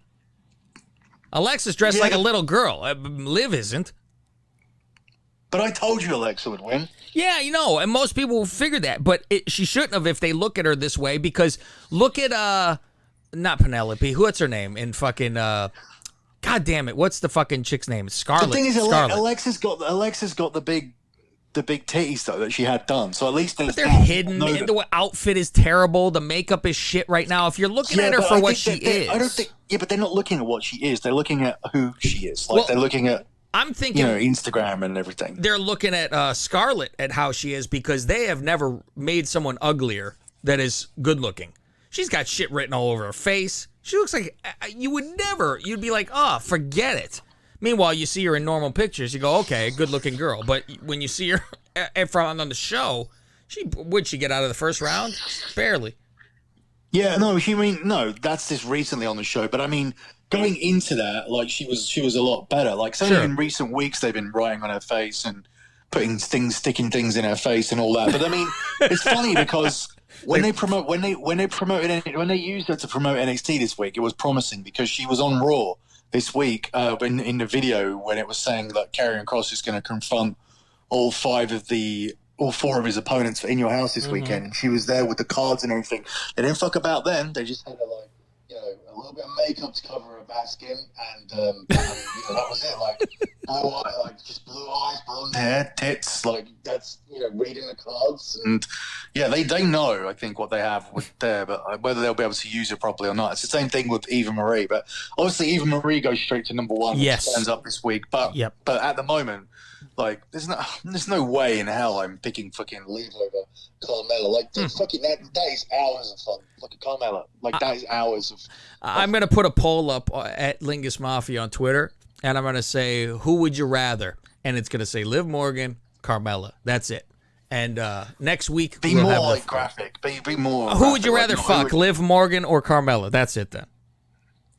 Alexa's dressed like a little girl. Liv isn't. But I told you Alexa would win. Yeah, you know, and most people will figure that. But she shouldn't have if they look at her this way, because look at, not Penelope, what's her name? In fucking, God damn it, what's the fucking chick's name? Scarlett. The thing is, Scarlett. Alexa's got the big titties, though, that she had done. So at least but they're hidden. The outfit is terrible. The makeup is shit right now. If you're looking at her for what she is. I don't think, but they're not looking at what she is. They're looking at who she is. Like, they're looking at, I'm thinking, Instagram and everything. They're looking at Scarlett at how she is, because they have never made someone uglier that is good looking. She's got shit written all over her face. She looks like you'd be like, oh, forget it. Meanwhile, you see her in normal pictures, you go, okay, good looking girl. But when you see her on the show, would she get out of the first round? Barely. Yeah, no, that's just recently on the show. But I mean, going into that, like, she was a lot better. Like, certainly in recent weeks, they've been writing on her face and sticking things in her face and all that. But I mean, it's funny because when they used her to promote NXT this week, it was promising because she was on Raw this week in the video when it was saying that Karrion Kross is going to confront all four of his opponents in your house this weekend. And she was there with the cards and everything. They didn't fuck about then. They just had a little bit of makeup to cover her bad skin, and that was it. Like, just blue eyes, blonde hair, tits. Like, that's reading the cards, and they know, I think, what they have with there, but whether they'll be able to use it properly or not. It's the same thing with Eva Marie, but obviously Eva Marie goes straight to number one. Yes, stands up this week, but at the moment, like, there's no way in hell I'm picking fucking Liv over Carmella. Like, fucking that is hours of fun. Like a Carmella. Like, that is hours of. I'm gonna put a poll up at Lingus Mafia on Twitter, and I'm gonna say, who would you rather? And it's gonna say Liv Morgan, Carmella. That's it. And next week, be more like graphic. Be more. Who would you rather fuck, Liv Morgan or Carmella? That's it then.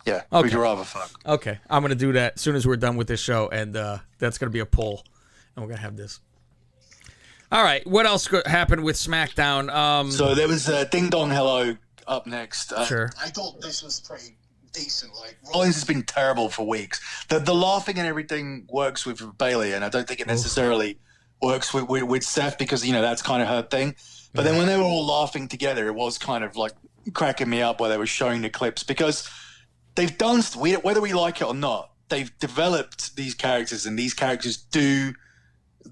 Yeah. Okay. Who'd you rather fuck? Okay, I'm gonna do that as soon as we're done with this show, and that's gonna be a poll. And we're going to have this. All right. What else happened with SmackDown? So there was Ding Dong Hello up next. Sure. I thought this was pretty decent. Like, Rollins has been terrible for weeks. The laughing and everything works with Bayley, and I don't think it necessarily works with Seth because, that's kind of her thing. But then when they were all laughing together, it was kind of like cracking me up where they were showing the clips because they've done, whether we like it or not, they've developed these characters, and these characters do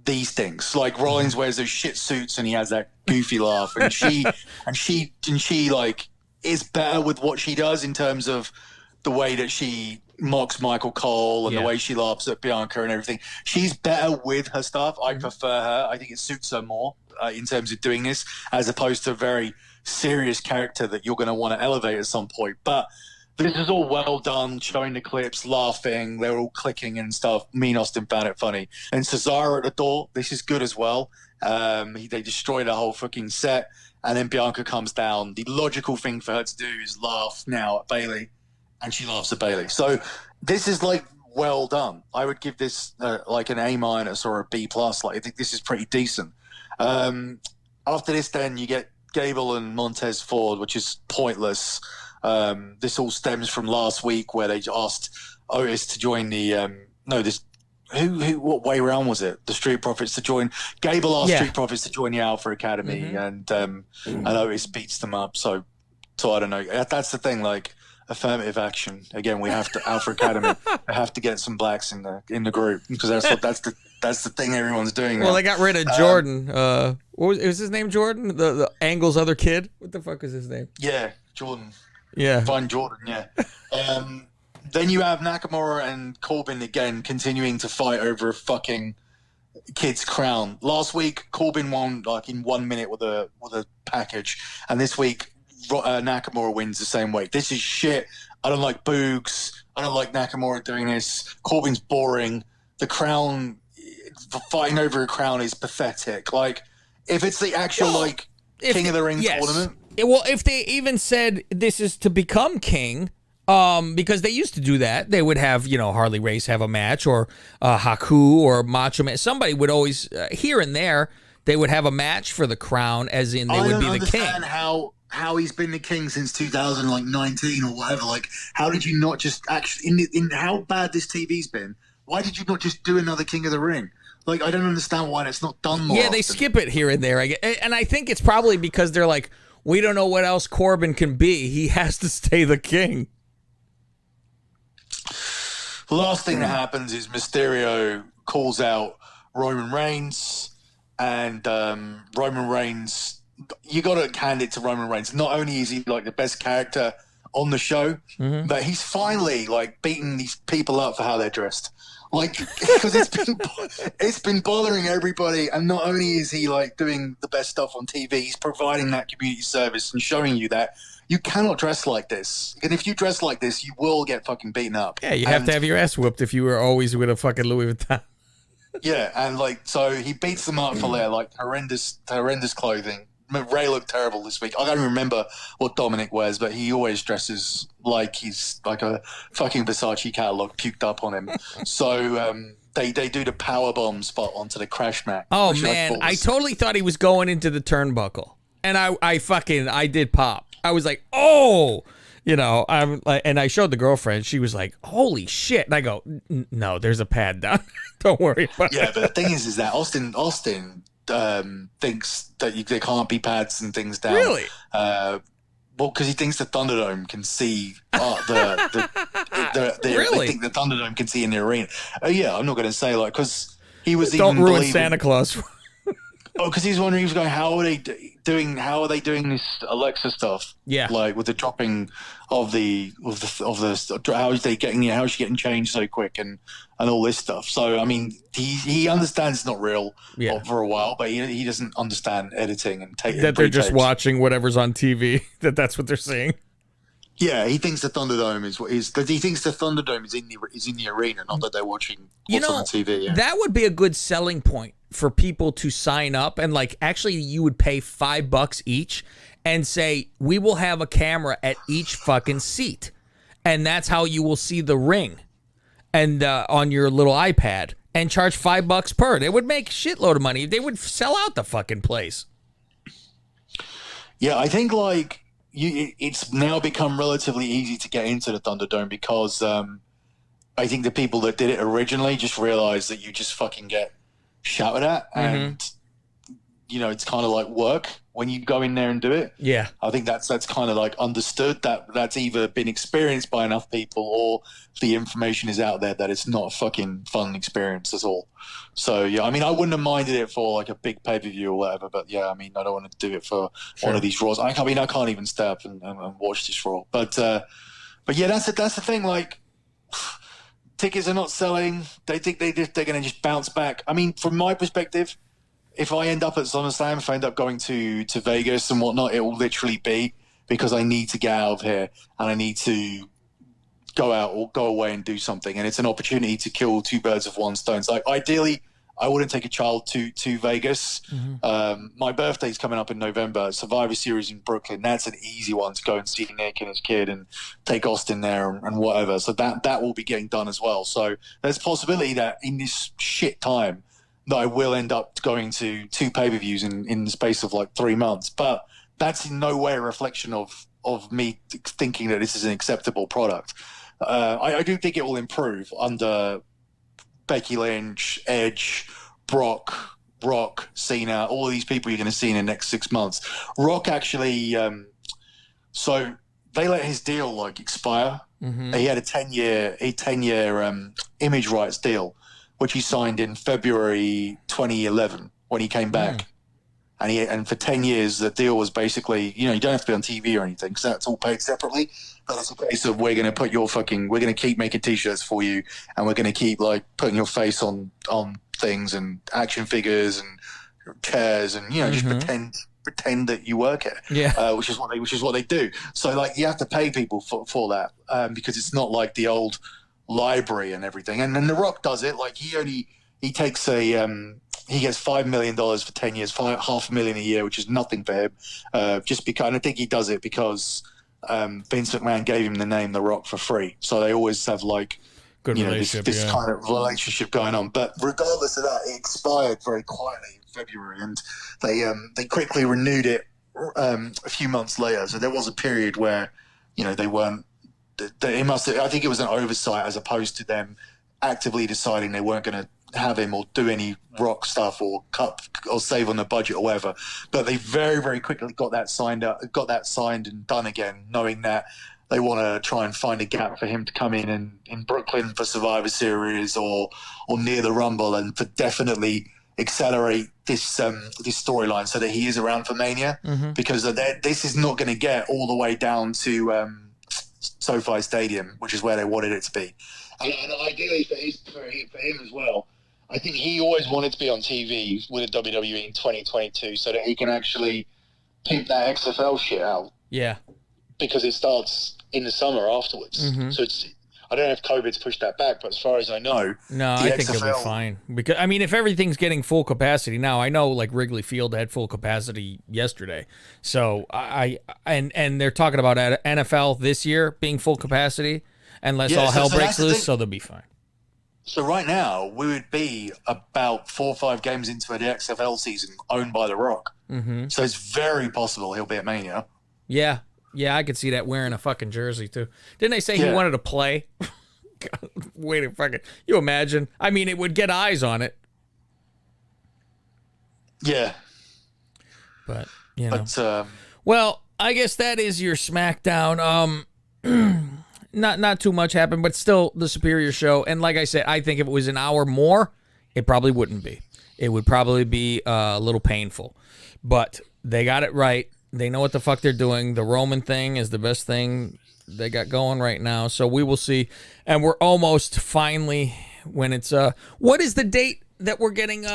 these things. Like, Rollins wears those shit suits and he has that goofy laugh, and she like is better with what she does in terms of the way that she mocks Michael Cole and the way she laughs at Bianca and everything. She's better with her stuff. I prefer her. I think it suits her more in terms of doing this, as opposed to a very serious character that you're going to want to elevate at some point. But this is all well done, showing the clips, laughing. They're all clicking and stuff. Me and Austin found it funny. And Cesaro at the door, this is good as well. They destroy the whole fucking set. And then Bianca comes down. The logical thing for her to do is laugh now at Bayley. And she laughs at Bayley. So this is like well done. I would give this like an A- or a B+. Like, I think this is pretty decent. After this, then you get Gable and Montez Ford, which is pointless. This all stems from last week where they asked Otis to join the what way round was it? The Street Profits to join. Gable asked Street Profits to join the Alpha Academy, and Otis beats them up. So I don't know. That's the thing. Like, affirmative action. Again, we have to Alpha Academy. I have to get some blacks in the group, because that's the thing everyone's doing now. Well, they got rid of Jordan. What was his name? Jordan, the Angle's other kid. What the fuck is his name? Yeah, Jordan. Yeah, Fine Jordan. Yeah. Then you have Nakamura and Corbin again continuing to fight over a fucking kid's crown. Last week, Corbin won like in 1 minute with a package, and this week Nakamura wins the same way. This is shit. I don't like Boogs. I don't like Nakamura doing this. Corbin's boring. The crown, fighting over a crown is pathetic. Like, if it's the actual King of the Ring tournament. Well, if they even said this is to become king, because they used to do that, they would have, Harley Race have a match, or Haku or Macho Man. Somebody would always, here and there, they would have a match for the crown, as in they would be the king. I don't understand how he's been the king since 2019 or whatever. Like, how did you not just actually, in how bad this TV's been, why did you not just do another King of the Ring? Like, I don't understand why it's not done more often. They skip it here and there. And I think it's probably because they're like, we don't know what else Corbin can be. He has to stay the king. The last thing that happens is Mysterio calls out Roman Reigns, and Roman Reigns, you got to hand it to Roman Reigns. Not only is he like the best character on the show, but he's finally like beating these people up for how they're dressed. Like, because it's been bothering everybody, and not only is he like doing the best stuff on TV, he's providing that community service and showing you that you cannot dress like this. And if you dress like this, you will get fucking beaten up. Yeah, you have to have your ass whooped if you were always with a fucking Louis Vuitton. Yeah, and like, so he beats them up for their like horrendous clothing. Ray looked terrible this week. I don't remember what Dominic wears, but he always dresses like he's like a fucking Versace catalog puked up on him. So they do the power bomb spot onto the crash mat. Oh man, I totally thought he was going into the turnbuckle, and I did pop. I was like, oh, I'm like, and I showed the girlfriend. She was like, holy shit. And I go, no, there's a pad down. Don't worry about it. Yeah, but the thing is that Austin thinks that there can't be pads and things down. Really? Well, because he thinks the Thunderdome can see Really? They think the Thunderdome can see in the arena. Yeah, I'm not going to say like, because he was Don't ruin Santa Claus. because he's wondering, he was going, how are they doing this Alexa stuff? Yeah, like with the dropping of the how is she getting changed so quick and all this stuff. So I mean, he understands it's not real for a while, but he doesn't understand editing and that they're just watching whatever's on TV. That's what they're seeing. Yeah, he thinks the Thunderdome he thinks the Thunderdome is in the arena, not that they're watching what's on the TV. Yeah. That would be a good selling point for people to sign up, and like actually you would pay $5 each and say, we will have a camera at each fucking seat, and that's how you will see the ring and on your little iPad, and charge $5 per. They would make a shitload of money. They would sell out the fucking place. Yeah, I think like it's now become relatively easy to get into the Thunderdome because I think the people that did it originally just realized that you just fucking get shouted at, and it's kind of like work when you go in there and do it. Yeah, I think that's kind of like understood, that's either been experienced by enough people, or the information is out there that it's not a fucking fun experience at all. So yeah, I mean, I wouldn't have minded it for like a big pay-per-view or whatever, but yeah, I mean, I don't want to do it for one of these Raws. I can't even stay up and watch this Raw, but But yeah, that's the thing. Like, tickets are not selling. They think they're going to just bounce back. I mean, from my perspective, if I end up at SummerSlam, if I end up going to Vegas and whatnot, it will literally be because I need to get out of here and I need to go out or go away and do something. And it's an opportunity to kill two birds with one stone. Like, ideally, I wouldn't take a child to Vegas. My birthday's coming up in November. Survivor Series in Brooklyn. That's an easy one to go and see Nick and his kid and take Austin there and whatever. So that will be getting done as well. So there's a possibility that in this shit time that I will end up going to two pay-per-views in the space of like 3 months. But that's in no way a reflection of me thinking that this is an acceptable product. I do think it will improve under Becky Lynch, Edge, Brock, Cena, all of these people you're going to see in the next 6 months. Rock actually, so they let his deal like expire. He had a 10-year image rights deal, which he signed in February 2011 when he came back. And for 10 years, the deal was basically, you don't have to be on TV or anything because that's all paid separately. But it's a case of we're going to keep making T-shirts for you, and we're going to keep like putting your face on things and action figures and chairs and just pretend that you work here. Which is what they do. So like you have to pay people for that because it's not like the old library and everything. And then The Rock does it. Like he takes he gets $5 million for 10 years, $500,000 a year, which is nothing for him. Just because, and I think he does it because Vince McMahon gave him the name The Rock for free. So they always have like good relationship, this kind of relationship going on. But regardless of that, it expired very quietly in February, and they quickly renewed it a few months later. So there was a period where they weren't. I think it was an oversight as opposed to them actively deciding they weren't going to have him or do any Rock stuff or cut or save on the budget or whatever. But they very, very quickly got that signed and done again, knowing that they want to try and find a gap for him to come in Brooklyn for Survivor Series or near the Rumble, and for definitely accelerate this storyline so that he is around for Mania, because this is not going to get all the way down to SoFi Stadium, which is where they wanted it to be. And ideally for him as well, I think he always wanted to be on TV with the WWE in 2022 so that he can actually pimp that XFL shit out. Yeah. Because it starts in the summer afterwards. So I don't know if COVID's pushed that back, but as far as I know... No, I think it'll be fine. Because I mean, if everything's getting full capacity now, I know like Wrigley Field had full capacity yesterday. So and they're talking about NFL this year being full capacity unless all hell breaks loose, so they'll be fine. So right now, we would be about 4 or 5 games into the XFL season owned by The Rock. So it's very possible he'll be at Mania. Yeah, I could see that wearing a fucking jersey, too. Didn't they say he wanted to play? God, wait a fucking... You imagine? I mean, it would get eyes on it. Yeah. But, well, I guess that is your SmackDown. Not too much happened, but still the superior show. And like I said, I think if it was an hour more, it probably wouldn't be. It would probably be a little painful. But they got it right. They know what the fuck they're doing. The Roman thing is the best thing they got going right now. So we will see. And we're almost finally when it's... what is the date that we're getting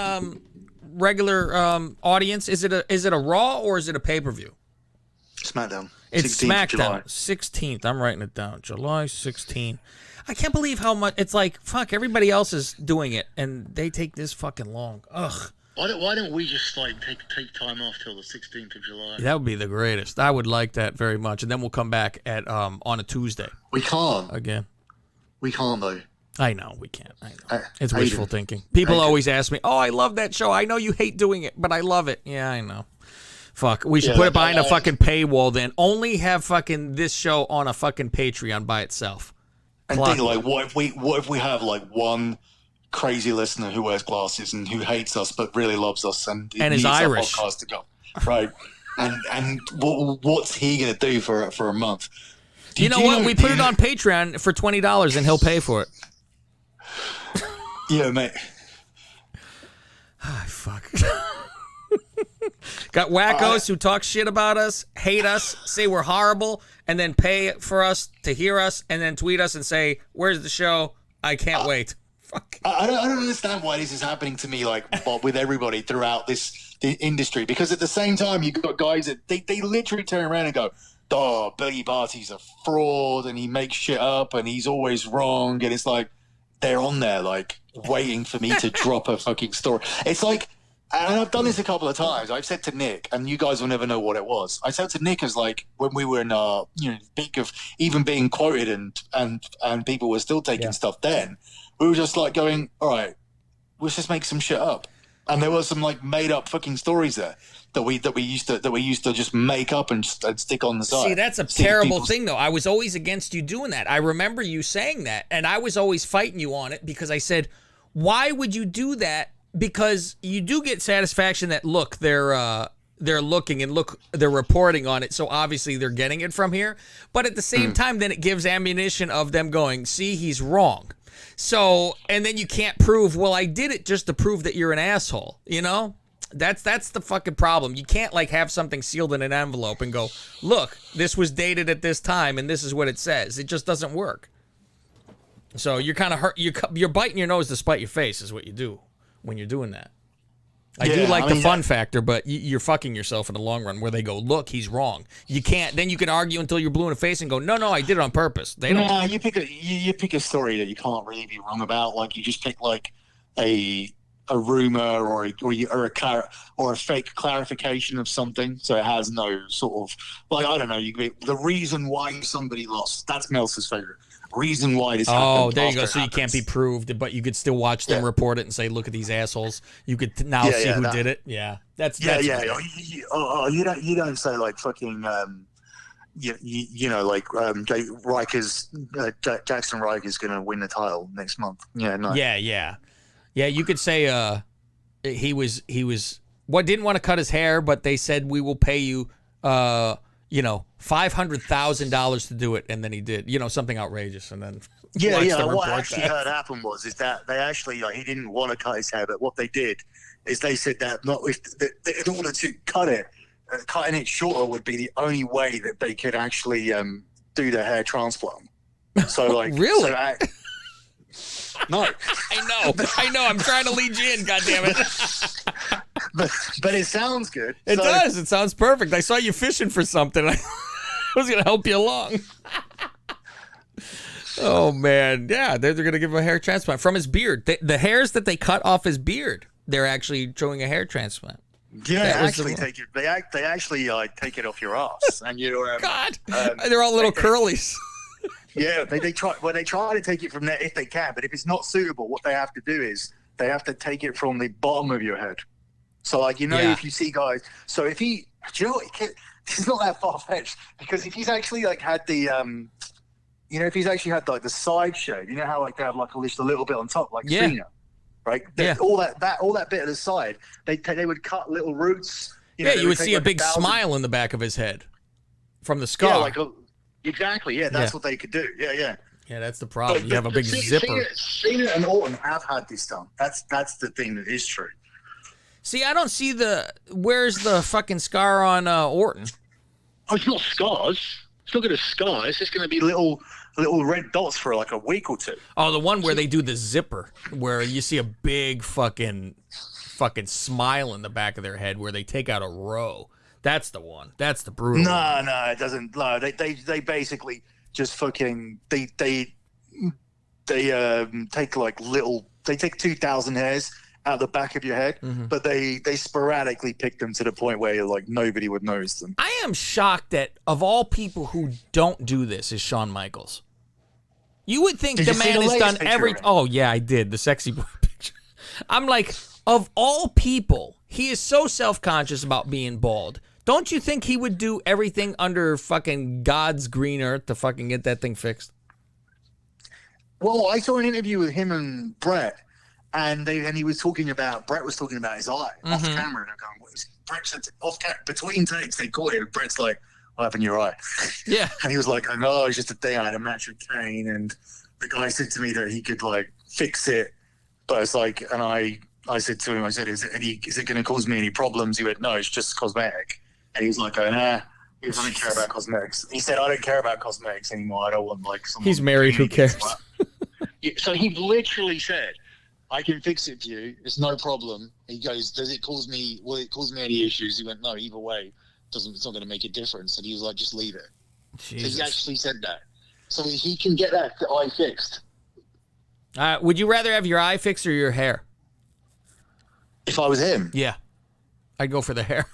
regular audience? Is it a Raw or is it a pay-per-view? SmackDown. It's SmackDown. 16th. I'm writing it down. July 16th. I can't believe how much... It's like, fuck, everybody else is doing it, and they take this fucking long. Ugh. Why don't we just take time off till the 16th of July? That would be the greatest. I would like that very much. And then we'll come back at on a Tuesday. We can't. Again. We can't, though. I know, we can't. I know. It's wishful thinking. People always ask me, I love that show. I know you hate doing it, but I love it. Yeah, I know. Fuck, we should put it behind a fucking paywall then. Only have fucking this show on a fucking Patreon by itself. And think, like, what if we have, like, one crazy listener who wears glasses and who hates us but really loves us and is Irish. Our podcast to go, right? and what's he going to do for a month? You know what? We put it on Patreon for $20 and he'll pay for it. Yeah, mate. Ah, fuck. Got wackos who talk shit about us, hate us, say we're horrible, and then pay for us to hear us, and then tweet us and say, "Where's the show? I can't wait." Fuck. I don't understand why this is happening to me, like, Bob, with everybody throughout the industry. Because at the same time, you've got guys that they literally turn around and go, "Oh, Billy Barty's a fraud, and he makes shit up, and he's always wrong." And it's like they're on there, like, waiting for me to drop a fucking story. It's like, and I've done this a couple of times. I've said to Nick, and you guys will never know what it was. I said to Nick, as like when we were in peak of even being quoted and people were still taking stuff. Then we were just like going, all right, let's just make some shit up. And there was some like made up fucking stories there that we used to just make up and stick on the side. See, that's a terrible thing, though. I was always against you doing that. I remember you saying that, and I was always fighting you on it because I said, why would you do that? Because you do get satisfaction that, look, they're looking and look, they're reporting on it, so obviously they're getting it from here. But at the same time, then it gives ammunition of them going, see, he's wrong. So, and then you can't prove, well, I did it just to prove that you're an asshole, you know? That's the fucking problem. You can't, like, have something sealed in an envelope and go, look, this was dated at this time and this is what it says. It just doesn't work. So you're kind of hurt. You're biting your nose to spite your face is what you do when you're doing that. I do like the fun factor, but you're fucking yourself in the long run where they go, look, he's wrong. You can't. Then you can argue until you're blue in the face and go, no, I did it on purpose. They don't. No, you pick a story that you can't really be wrong about. Like, you just pick like a rumor or a fake clarification of something, so it has no sort of, like, I don't know. The reason why somebody lost. That's Meltzer's favorite. Reason why this happened. Oh, there you go. So you can't be proved, but you could still watch them report it and say, "Look at these assholes." You could now see who did it. Yeah, that's You don't say like fucking Riker's Jackson Riker's going to win the title next month. Yeah, no. Yeah. You could say he was didn't want to cut his hair, but they said we will pay you $500,000 to do it, and then he did, something outrageous, and then what I actually heard happen was that they actually, like, he didn't want to cut his hair, but what they did is they said that in order to cut it, cutting it shorter would be the only way that they could actually do the hair transplant. So, like, really? No. I know. I'm trying to lead you in, goddammit. But it sounds good. It does. It sounds perfect. I saw you fishing for something. I was going to help you along. Oh, man. Yeah, they're going to give him a hair transplant from his beard. The hairs that they cut off his beard, they're actually showing a hair transplant. Yeah, they actually take it. They actually take it off your ass, and you're God, they're all little curlies. Yeah, they try to take it from there if they can, but if it's not suitable, what they have to do is they have to take it from the bottom of your head. So, like, if you see guys, so if he, it's not that far fetched, because if he's actually like had the, if he's actually had like the side shave, how like they have like a little bit on top, like Cena, right? All that bit of the side, they would cut little roots. You would see a big smile in the back of his head from the scar. Yeah, exactly. Yeah, that's what they could do. Yeah. Yeah, that's the problem. You have a big zipper. Cena and Orton have had this done. That's the thing that is true. See, I don't see where's the fucking scar on Orton? Oh, it's not scars. It's not going to scar. It's just going to be little red dots for like a week or two. Oh, the one where they do the zipper, where you see a big fucking smile in the back of their head, where they take out a row. That's the one. That's the brutal. No, it doesn't. No, they basically just fucking they take like they take 2,000 hairs out the back of your head, but they sporadically pick them to the point where like nobody would notice them. I am shocked that of all people who don't do this is Shawn Michaels. You would think the man has done every. Oh yeah, I did the sexy boy picture. I'm like, of all people, he is so self-conscious about being bald. Don't you think he would do everything under fucking God's green earth to fucking get that thing fixed? Well, I saw an interview with him and Brett, and he was talking about, Brett was talking about his eye off camera, and I'm going, what is Brett said off camera, between takes they caught it, and Brett's like, what happened to your eye? Yeah. And he was like, oh, it's just a day I had a match with Kane, and the guy said to me that he could like fix it, but it's like, and I I said to him, I said, is it going to cause me any problems? He went, no, it's just cosmetic. And he was like, oh, nah. He doesn't care about cosmetics. He said, I don't care about cosmetics anymore. I don't want like someone. He's married. Who cares? So he literally said, I can fix it for you. It's no problem. He goes, will it cause me any issues? He went, no, either way, it's not going to make a difference. And he was like, just leave it. Jesus. So he actually said that. So he can get that eye fixed. Would you rather have your eye fixed or your hair? If I was him? Yeah. I'd go for the hair.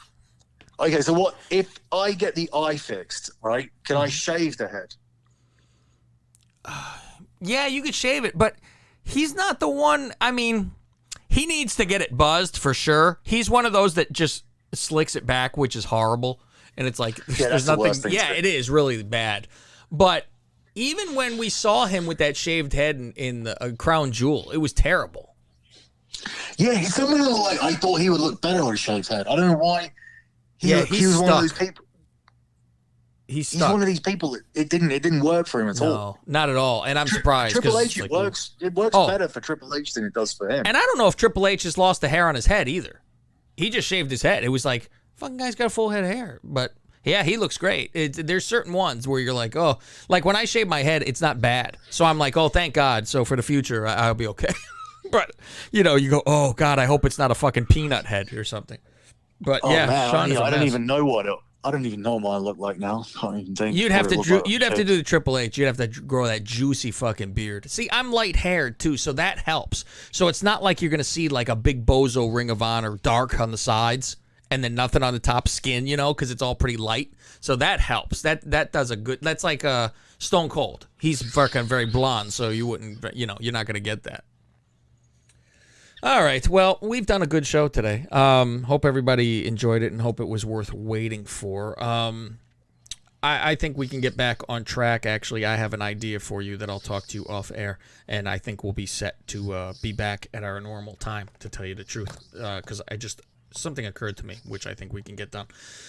Okay, so what if I get the eye fixed, right? Can I shave the head? Yeah, you could shave it, but he's not the one. I mean, he needs to get it buzzed for sure. He's one of those that just slicks it back, which is horrible. And it's like, there's nothing. Yeah, it is really bad. But even when we saw him with that shaved head in the Crown Jewel, it was terrible. Yeah, he's somebody like, I thought he would look better with a shaved head. I don't know why. He was one of those people. He's one of these people. It didn't work for him at all. No, not at all. And I'm surprised. Triple H, it works better for Triple H than it does for him. And I don't know if Triple H has lost the hair on his head either. He just shaved his head. It was like, fucking guy's got a full head of hair. But yeah, he looks great. There's certain ones where you're like, oh, like when I shave my head, it's not bad. So I'm like, oh, thank God. So for the future, I'll be okay. But, you go, oh, God, I hope it's not a fucking peanut head or something. But yeah, man, Sean I don't even know what I look like now. I don't even think. You'd have to do the Triple H. You'd have to grow that juicy fucking beard. See, I'm light haired too, so that helps. So it's not like you're gonna see like a big bozo Ring of Honor dark on the sides and then nothing on the top skin, because it's all pretty light. So that helps. That does a good. That's like Stone Cold. He's fucking very blonde, so you wouldn't. You're not gonna get that. All right. Well, we've done a good show today. Hope everybody enjoyed it and hope it was worth waiting for. I think we can get back on track. Actually, I have an idea for you that I'll talk to you off air, and I think we'll be set to be back at our normal time, to tell you the truth, because something occurred to me, which I think we can get done.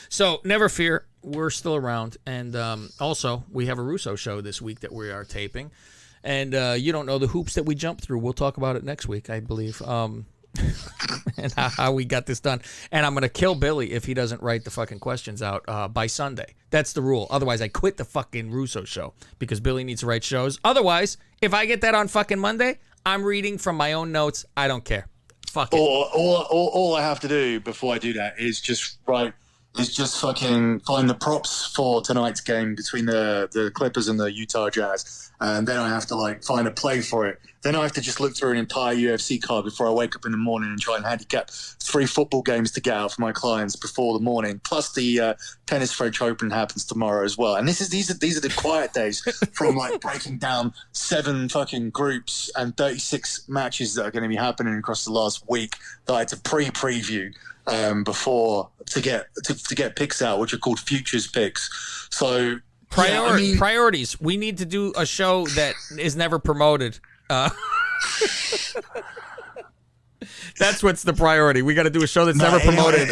So never fear. We're still around. And also, we have a Russo show this week that we are taping. And you don't know the hoops that we jumped through. We'll talk about it next week, I believe, and how we got this done. And I'm going to kill Billy if he doesn't write the fucking questions out by Sunday. That's the rule. Otherwise, I quit the fucking Russo show because Billy needs to write shows. Otherwise, if I get that on fucking Monday, I'm reading from my own notes. I don't care. Fuck it. All I have to do before I do that is just fucking find the props for tonight's game between the Clippers and the Utah Jazz. And then I have to find a play for it. Then I have to just look through an entire UFC card before I wake up in the morning and try and handicap 3 football games to get out for my clients before the morning. Plus the tennis French Open happens tomorrow as well. And these are the quiet days from breaking down 7 fucking groups and 36 matches that are going to be happening across the last week that I had to preview before to get picks out, which are called futures picks. So priorities. We need to do a show that is never promoted. That's what's the priority. We got to do a show that's never promoted.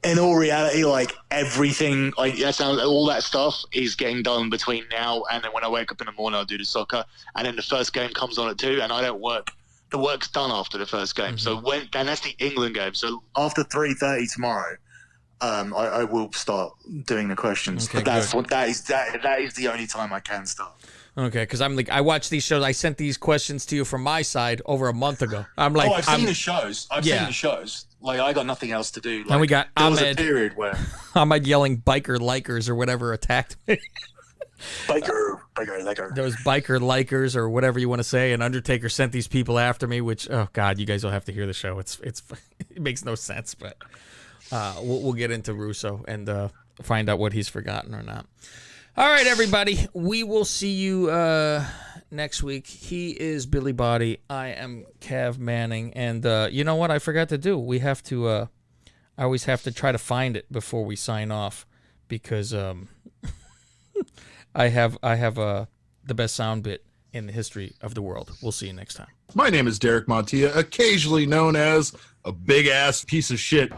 In all reality, everything, all that stuff is getting done between now and then when I wake up in the morning, I'll do the soccer, and then the first game comes on at 2, and I don't work. The work's done after the first game. Mm-hmm. So and that's the England game. So after 3:30 tomorrow, I will start doing the questions. Okay, but that is the only time I can start. Okay, because I watch these shows. I sent these questions to you from my side over a month ago. I've seen the shows. I've seen the shows. I got nothing else to do. And we got Ahmed. There was a period where Ahmed yelling "biker likers" or whatever attacked me. Biker liker. Those biker likers or whatever you want to say, and Undertaker sent these people after me. Which, oh God, you guys will have to hear the show. It makes no sense, but we'll get into Russo and find out what he's forgotten or not. All right, everybody. We will see you next week. He is Billy Body. I am Cav Manning. And you know what I forgot to do? We have to I always have to try to find it before we sign off because I have the best sound bit in the history of the world. We'll see you next time. My name is Derek Montilla, occasionally known as a big-ass piece of shit.